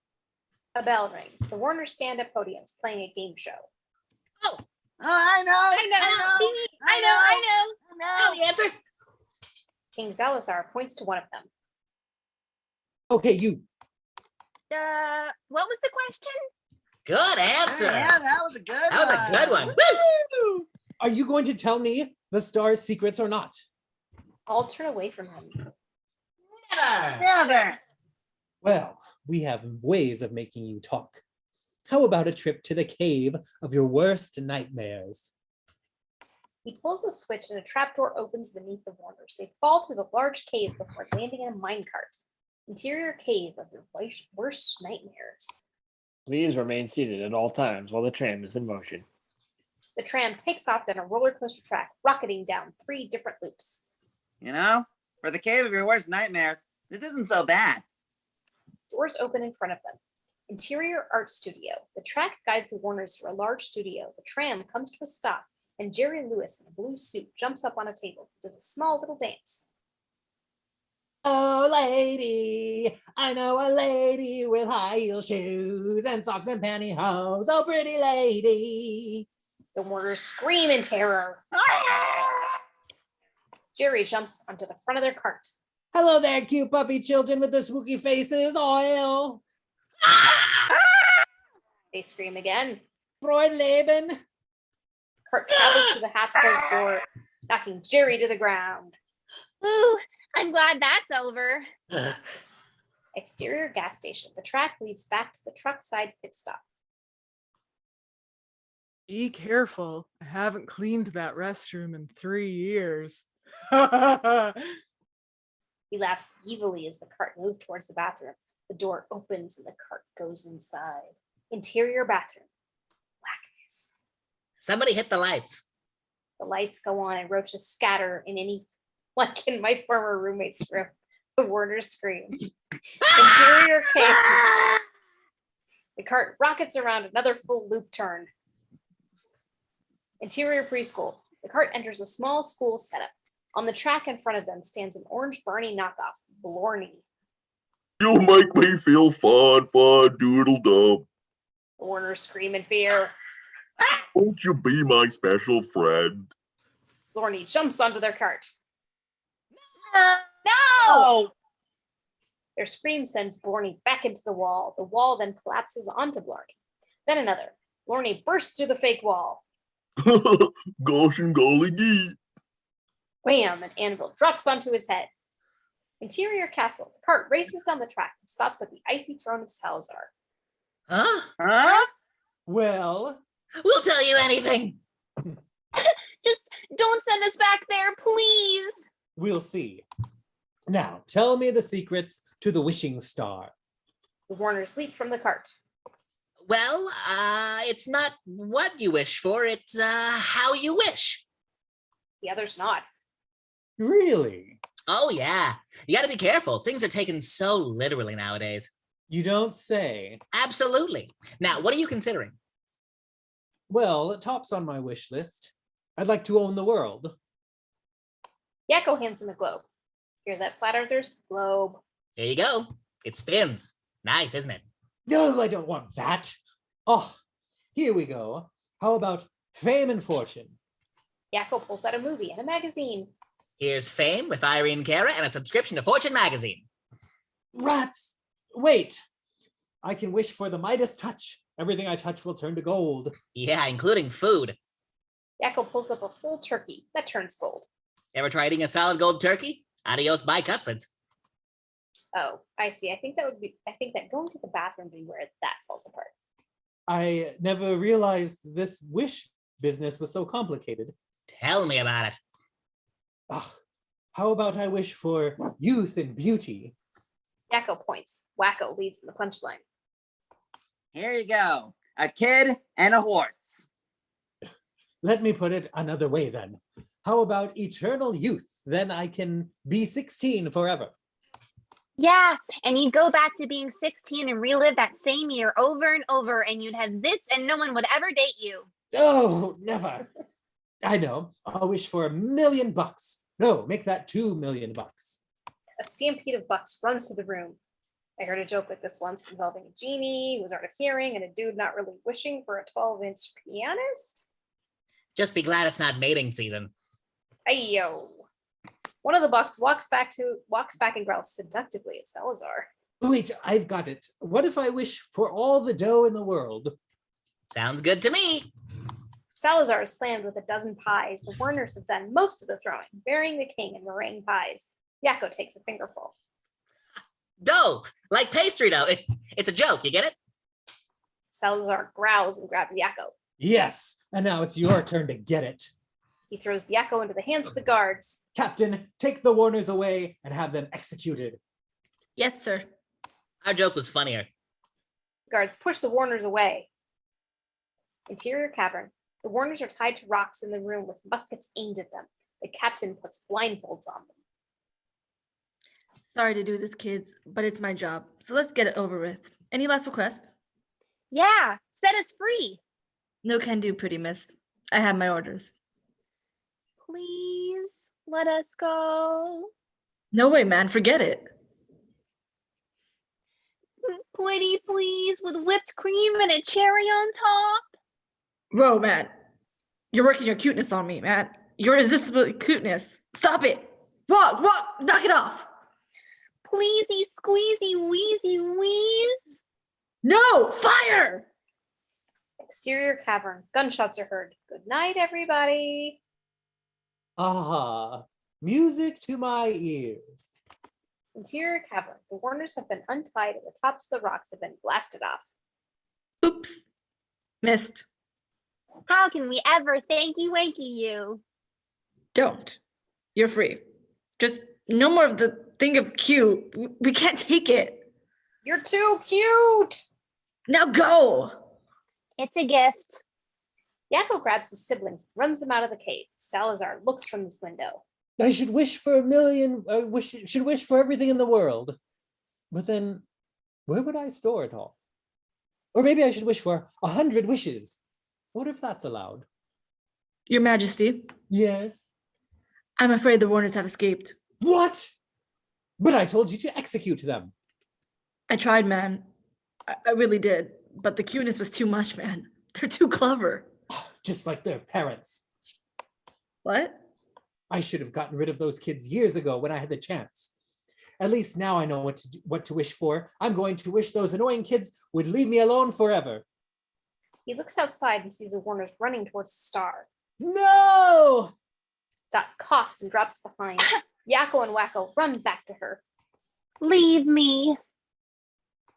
A bell rings. The Warners stand at podiums playing a game show. Oh, I know. I know the answer. King Salazar points to one of them. Okay, you. What was the question? Good answer. Yeah, that was a good one. Woo! Are you going to tell me the star's secrets or not? All turn away from him. Never. Well, we have ways of making you talk. How about a trip to the cave of your worst nightmares? He pulls a switch and a trapdoor opens beneath the Warners. They fall through the large cave before landing in a minecart. Interior cave of your worst nightmares. Please remain seated at all times while the tram is in motion. The tram takes off down a roller coaster track, rocketing down 3 different loops. You know, for the cave of your worst nightmares, this isn't so bad. Doors open in front of them. Interior art studio. The track guides the Warners through a large studio. The tram comes to a stop, and Jerry Lewis in a blue suit jumps up on a table. He does a small little dance. Oh, lady, I know a lady with high heel shoes and socks and pantyhose. Oh, pretty lady. The Warners scream in terror. Jerry jumps onto the front of their cart. Hello there, cute puppy children with the spooky faces. Oil. They scream again. Freudleben. Cart travels to the half-closed door, knocking Jerry to the ground. Ooh, I'm glad that's over. Exterior gas station. The track leads back to the truck side pit stop. Be careful. I haven't cleaned that restroom in 3 years. He laughs evilly as the cart moves towards the bathroom. The door opens and the cart goes inside. Interior bathroom. Blackness. Somebody hit the lights. The lights go on and roaches scatter in any, like in my former roommate's room. The Warners scream. Interior cave. The cart rockets around another full loop turn. Interior preschool. The cart enters a small school setup. On the track in front of them stands an orange Barney knockoff, Blarney. You make me feel fun, doodle dum. The Warners scream in fear. Won't you be my special friend? Blarney jumps onto their cart. No! Their scream sends Blarney back into the wall. The wall then collapses onto Blarney. Then another. Blarney bursts through the fake wall. Goschin golly gee. Wham! An anvil drops onto his head. Interior castle. The cart races down the track and stops at the icy throne of Salazar. Huh? Well, We'll tell you anything. Just don't send us back there, please. we'll see. Now, tell me the secrets to the wishing star. The Warners leap from the cart. Well, it's not what you wish for, it's how you wish. The others nod. Really? Oh, yeah. You gotta be careful. Things are taken so literally nowadays. You don't say. Absolutely. Now, what are you considering? Well, it tops on my wish list. I'd like to own the world. Yakko hands him the globe. Hear that, Flat Earthers? Globe. There you go. It spins. Nice, isn't it? No, I don't want that. Oh, here we go. How about fame and fortune? Yakko pulls out a movie and a magazine. Here's Fame with Irene Cara and a subscription to Fortune magazine. Rats! Wait! I can wish for the Midas touch. Everything I touch will turn to gold. Yeah, including food. Yakko pulls up a full turkey that turns gold. Ever tried eating a solid gold turkey? Adios bicuspids. Oh, I see. I think that going to the bathroom would be where that falls apart. I never realized this wish business was so complicated. Tell me about it. Ah, how about I wish for youth and beauty? Yakko points. Wakko leads in the punchline. Here you go. A kid and a horse. Let me put it another way then. How about eternal youth? Then I can be 16 forever. Yeah, and you'd go back to being 16 and relive that same year over and over, and you'd have zits and no one would ever date you. Oh, never. I know. I'll wish for $1 million. No, make that $2 million. A stampede of bucks runs to the room. I heard a joke like this once involving a genie who was hard of hearing and a dude not really wishing for a 12-inch pianist. Just be glad it's not mating season. Ayo. One of the bucks walks back and growls seductively at Salazar. Wait, I've got it. What if I wish for all the dough in the world? Sounds good to me. Salazar is slammed with a dozen pies. The Warners have done most of the throwing, burying the king in meringue pies. Yakko takes a fingerful. Dough, like pastry dough. It's a joke, you get it? Salazar growls and grabs Yakko. Yes, and now it's your turn to get it. He throws Yakko into the hands of the guards. Captain, take the Warners away and have them executed. Yes, sir. Our joke was funnier. Guards push the Warners away. Interior cavern. The Warners are tied to rocks in the room with muskets aimed at them. The captain puts blindfolds on them. Sorry to do this, kids, but it's my job. So let's get it over with. Any last requests? Yeah, set us free. No can do, pretty miss. I have my orders. Please let us go. No way, man. Forget it. Pretty please, with whipped cream and a cherry on top. Bro, man. You're working your cuteness on me, man. Your irresistible cuteness. Stop it. Walk, knock it off. Pleasey, squeezy, wheezy, wheeze. No, fire! Exterior cavern. Gunshots are heard. Good night, everybody. Ah, music to my ears. Interior cavern. The Warners have been untied and the tops of the rocks have been blasted off. Oops. Missed. How can we ever thanky-wanky you? Don't. You're free. Just no more of the thing of cute. We can't take it. You're too cute. Now go. It's a gift. Yakko grabs his siblings, runs them out of the cave. Salazar looks from this window. I should wish for a million, should wish for everything in the world. But then, where would I store it all? Or maybe I should wish for 100 wishes. What if that's allowed? Your Majesty. Yes? I'm afraid the Warners have escaped. What? But I told you to execute them. I tried, man. I really did. But the cuteness was too much, man. They're too clever. Just like their parents. What? I should have gotten rid of those kids years ago when I had the chance. At least now I know what to wish for. I'm going to wish those annoying kids would leave me alone forever. He looks outside and sees the Warners running towards the star. No! Dot coughs and drops behind. Yakko and Wakko run back to her. Leave me.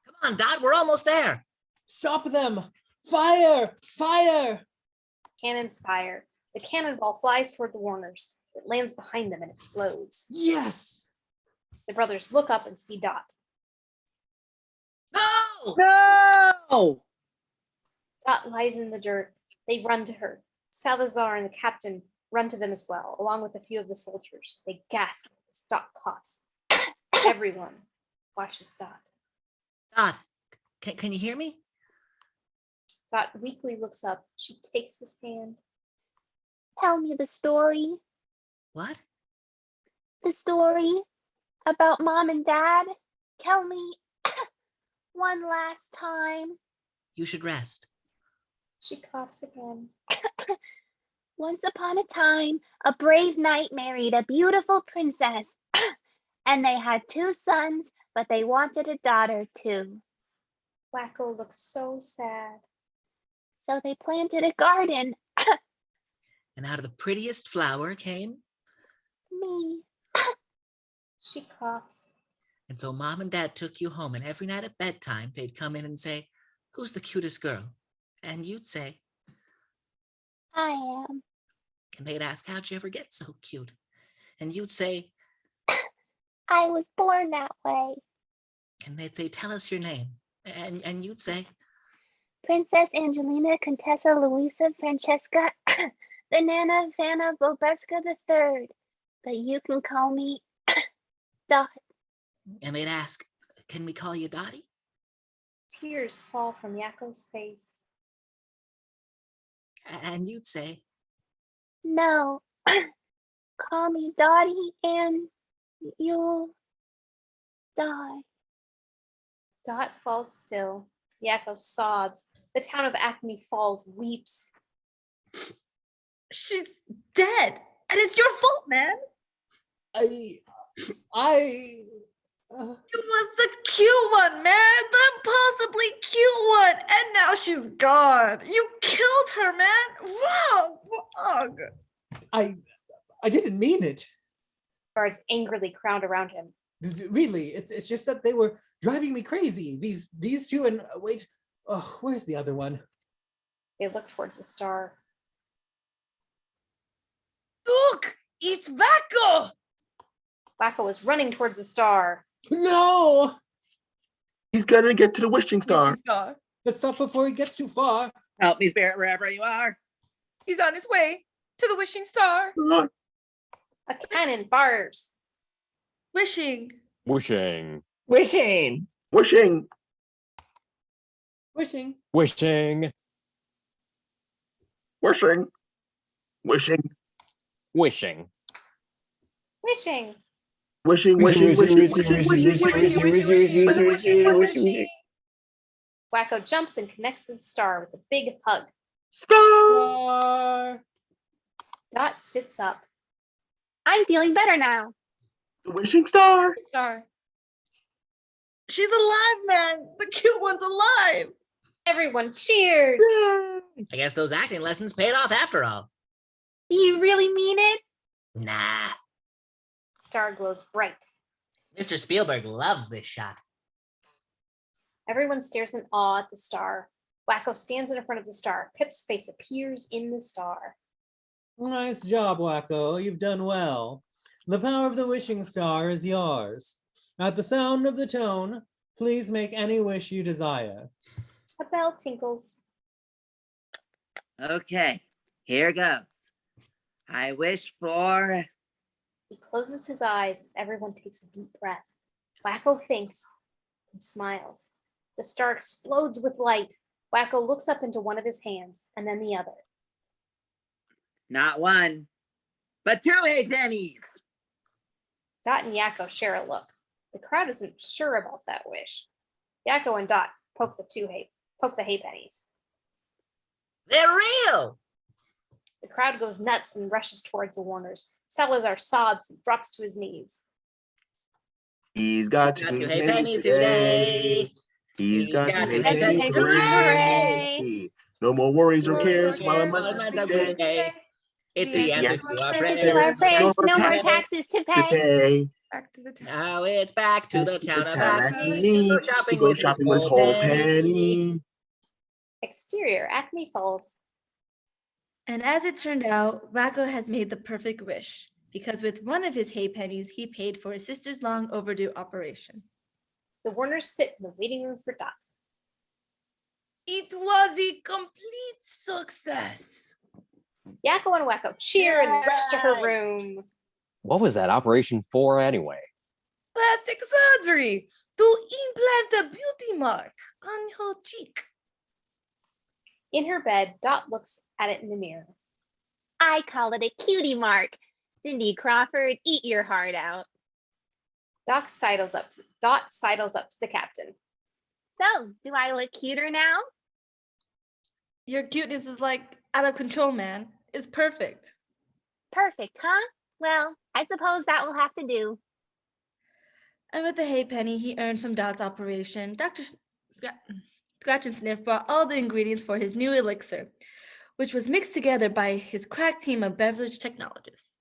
Come on, Dot, we're almost there. Stop them! Fire! Fire! Cannons fire. The cannonball flies toward the Warners. It lands behind them and explodes. Yes! The brothers look up and see Dot. No! No! Dot lies in the dirt. They run to her. Salazar and the captain run to them as well, along with a few of the soldiers. They gasp as Dot coughs. Everyone watches Dot. Dot, can you hear me? Dot weakly looks up. She takes his hand. Tell me the story. What? The story about Mom and Dad. Tell me one last time. You should rest. She coughs again. Once upon a time, a brave knight married a beautiful princess. And they had 2 sons, but they wanted a daughter too. Wakko looks so sad. So they planted a garden. And out of the prettiest flower came? Me. She coughs. And so Mom and Dad took you home, and every night at bedtime, they'd come in and say, "Who's the cutest girl?" And you'd say, I am. and they'd ask, "How'd you ever get so cute?" And you'd say, I was born that way. and they'd say, "Tell us your name." And you'd say, Princess Angelina Contessa Luisa Francesca Banana Vanna Bobesca III. But you can call me Dot. and they'd ask, "Can we call you Dottie?" Tears fall from Yakko's face. And you'd say, No. Call me Dottie and you'll die. Dot falls still. Yakko sobs. The town of Acme Falls weeps. She's dead. And it's your fault, man. I It was the cute one, man. The impossibly cute one. And now she's gone. You killed her, man. Wrong. I didn't mean it. Guards angrily crowd around him. Really, it's just that they were driving me crazy. These two and wait, oh, where's the other one? They look towards the star. Look, it's Wakko. Wakko was running towards the star. No! He's gonna get to the wishing star. Wishing star. Let's stop before he gets too far. Help me, spirit, wherever you are. He's on his way to the wishing star. A cannon fires. Wishing. Wishing. Wishing. Wishing. Wishing. Wishing. Wishing. Wishing. Wishing. Wishing. Wishing, wishing, wishing, wishing, wishing. Wakko jumps and connects to the star with a big hug. Star. Dot sits up. I'm feeling better now. The wishing star. Star. She's alive, man. The cute one's alive. Everyone cheers. I guess those acting lessons paid off after all. Do you really mean it? Nah. Star glows bright. Mr. Spielberg loves this shot. Everyone stares in awe at the star. Wakko stands in front of the star. Pip's face appears in the star. Nice job, Wakko. You've done well. The power of the wishing star is yours. At the sound of the tone, please make any wish you desire. A bell tinkles. Okay, here goes. I wish for... He closes his eyes as everyone takes a deep breath. Wakko thinks and smiles. The star explodes with light. Wakko looks up into one of his hands and then the other. Not one, but 2 halfpennies. Dot and Yakko share a look. The crowd isn't sure about that wish. Yakko and Dot poke the halfpennies. They're real! The crowd goes nuts and rushes towards the Warners. Salazar sobs and drops to his knees. He's got 2 pennies today. He's got 2 pennies today. No more worries or cares while I must stay. It's the answer to our prayers. To our prayers, no more taxes to pay. Back to the town. Now it's back to the town of Acme. Acme. To Go shopping with his whole penny. Exterior, Acme Falls. And as it turned out, Wakko has made the perfect wish, because with one of his halfpennies, he paid for his sister's long overdue operation. The Warners sit in the waiting room for Dot. It was a complete success. Yakko and Wakko cheer and rush to her room. What was that operation for anyway? Plastic surgery to implant a beauty mark on her cheek. In her bed, Dot looks at it in the mirror. I call it a cutie mark. Cindy Crawford, eat your heart out. Dot sidles up to the captain. So, do I look cuter now? Your cuteness is like out of control, man. It's perfect. Perfect, huh? Well, I suppose that will have to do. And with the halfpenny he earned from Dot's operation, Dr. Scratchansniff brought all the ingredients for his new elixir, which was mixed together by his crack team of beverage technologists.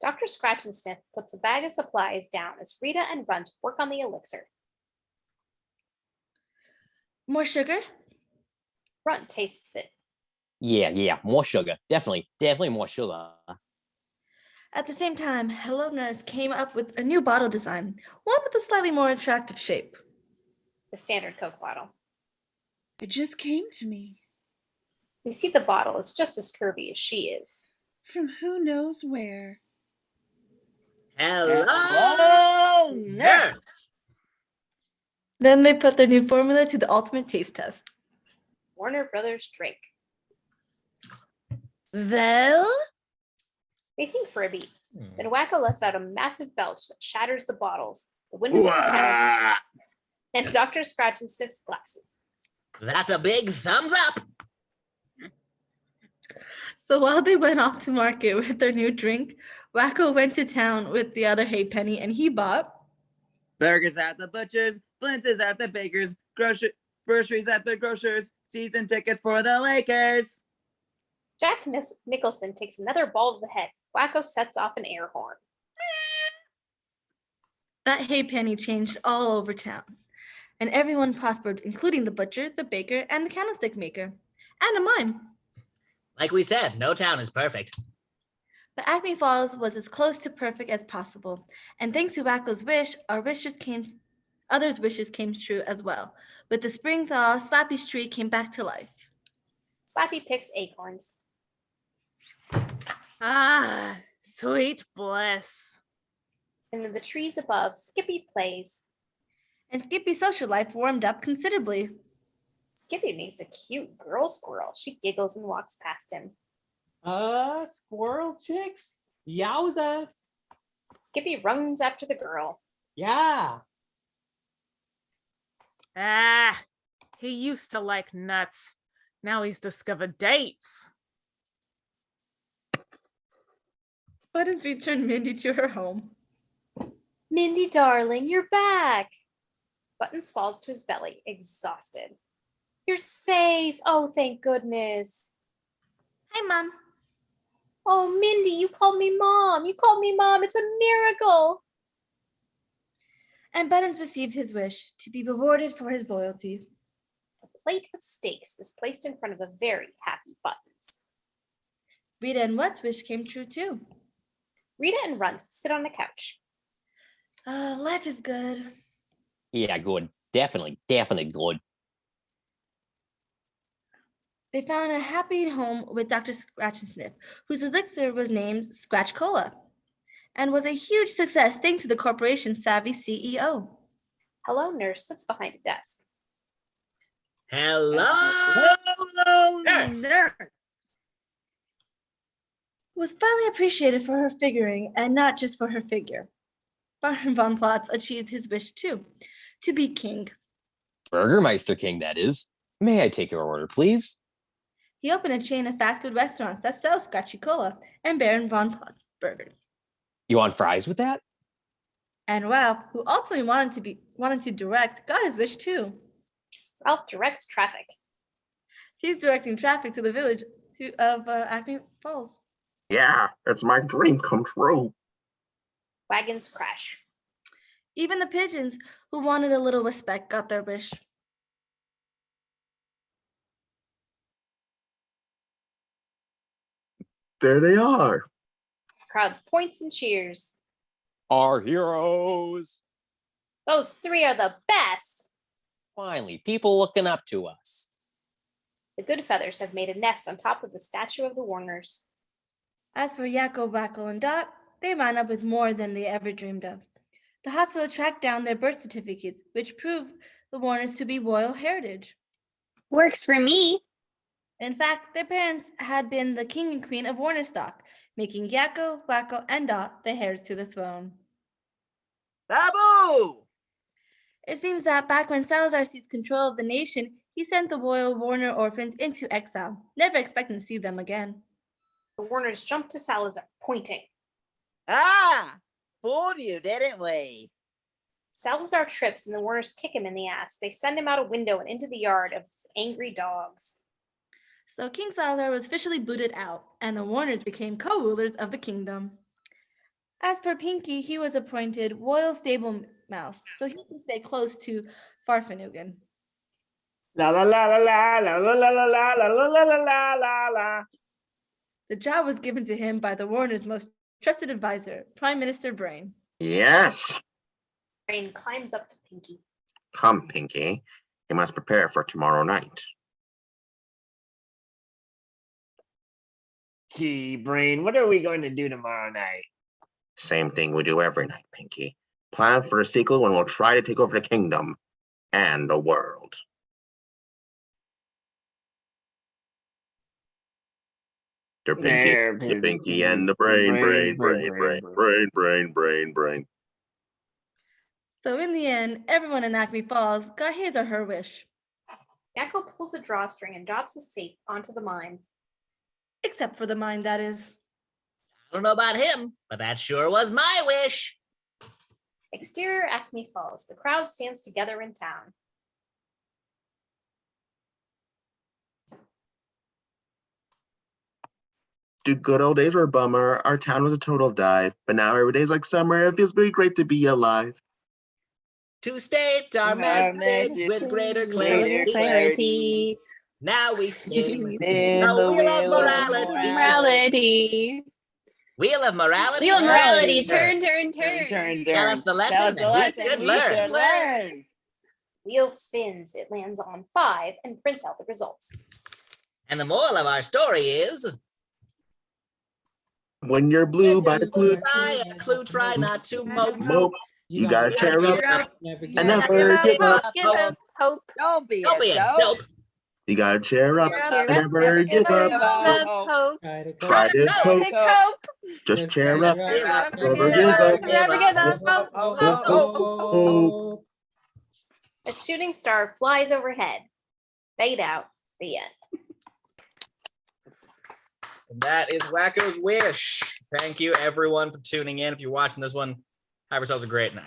Dr. Scratchansniff puts a bag of supplies down as Rita and Runt work on the elixir. More sugar? Runt tastes it. Yeah, more sugar. Definitely more sugar. At the same time, Hello Nurse came up with a new bottle design, one with a slightly more attractive shape. The standard Coke bottle. It just came to me. We see the bottle is just as curvy as she is. From who knows where. Hello, nurse. Then they put their new formula to the ultimate taste test. Warner Brothers drink. Well, They think for a beat. Then Wakko lets out a massive belch that shatters the bottles. the windows of the town, and Dr. Scratchansniff's glasses. That's a big thumbs up. So while they went off to market with their new drink, Wakko went to town with the other halfpenny and he bought Burgers at the butcher's, Blintzes at the baker's, groceries at the grocer's, season tickets for the Lakers. Jack Nicholson takes another ball to the head. Wakko sets off an air horn. that halfpenny changed all over town. And everyone prospered, including the butcher, the baker, and the candlestick maker, and a mime. Like we said, no town is perfect. But Acme Falls was as close to perfect as possible, and thanks to Wakko's wish, others' wishes came true as well. With the spring thaw, Slappy's tree came back to life. Slappy picks acorns. Ah, sweet bliss. And in the trees above, Skippy plays. And Skippy's social life warmed up considerably. Skippy makes a cute girl squirrel. She giggles and walks past him. Squirrel chicks? Yowza. Skippy runs after the girl. Yeah. Ah, he used to like nuts. Now he's discovered dates. Buttons returned Mindy to her home. Mindy, darling, you're back. Buttons falls to his belly, exhausted. You're safe. Oh, thank goodness. Hi, Mom. Oh, Mindy, you called me Mom. You called me Mom. It's a miracle. And Buttons received his wish to be rewarded for his loyalty. A plate of steaks is placed in front of a very happy Buttons. Rita and What's wish came true too. Rita and Runt sit on the couch. Life is good. Yeah, good. Definitely good. They found a happy home with Dr. Scratchansniff, whose elixir was named Scratch Cola, and was a huge success thanks to the corporation's savvy CEO. Hello Nurse sits behind a desk. Hello, Nurse. Was finally appreciated for her figuring and not just for her figure. Baron von Plotz achieved his wish too, to be king. Burgermeister King, that is. May I take your order, please? He opened a chain of fast food restaurants that sell Scratchy Cola and Baron von Plotz burgers. You want fries with that? And Ralph, who ultimately wanted to direct, got his wish too. Ralph directs traffic. He's directing traffic to the village of Acme Falls. Yeah, it's my dream come true. Wagons crash. Even the pigeons, who wanted a little respect, got their wish. There they are. Crowd points and cheers. Our heroes. Those three are the best. Finally, people looking up to us. The Goodfeathers have made a nest on top of the statue of the Warners. As for Yakko, Wakko, and Dot, they wound up with more than they ever dreamed of. The hospital tracked down their birth certificates, which proved the Warners to be royal heritage. Works for me. In fact, their parents had been the king and queen of Warner stock, making Yakko, Wakko, and Dot the heirs to the throne. Babu! It seems that back when Salazar seized control of the nation, he sent the royal Warner orphans into exile, never expecting to see them again. The Warners jump to Salazar, pointing. Ah! Fooled you, didn't we? Salazar trips and the Warners kick him in the ass. They send him out a window and into the yard of angry dogs. So King Salazar was officially booted out, and the Warners became co-rulers of the kingdom. As for Pinky, he was appointed royal stable mouse, so he could stay close to Farfanugan. La la la la la la la la la la la la la la la la. The job was given to him by the Warners' most trusted advisor, Prime Minister Brain. Yes. Brain climbs up to Pinky. Come, Pinky. You must prepare for tomorrow night. Gee, Brain, what are we going to do tomorrow night? Same thing we do every night, Pinky. Plan for a sequel when we'll try to take over the kingdom and the world. The Pinky and the brain. So in the end, everyone in Acme Falls got his or her wish. Yakko pulls a drawstring and drops the safe onto the mine. Except for the mine, that is. I don't know about him, but that sure was my wish. Exterior Acme Falls. The crowd stands together in town. The good old days were a bummer. Our town was a total dive. But now every day's like summer. It feels very great to be alive. To state our message with greater clarity. Now we spin In the the wheel of wheel of morality. Morality. Wheel of morality. Wheel of morality. Turn, Turn. Tell us the lesson that we should learn. learn. Wheel spins. It lands on 5 and prints out the results. And the moral of our story is, When you're blue by the clue, try not to mope. mope. You gotta cheer up Never and never give up. Give up hope. Don't be Don't be a dope. You gotta cheer up and never Never give give up. up. Hope. Try to cope. Cope. Just cheer up. Never give up. Never give up. Hope. A shooting star flies overhead. Fade out. The end. And that is Wakko's wish. Thank you, everyone, for tuning in. If you're watching this one, have yourselves a great night.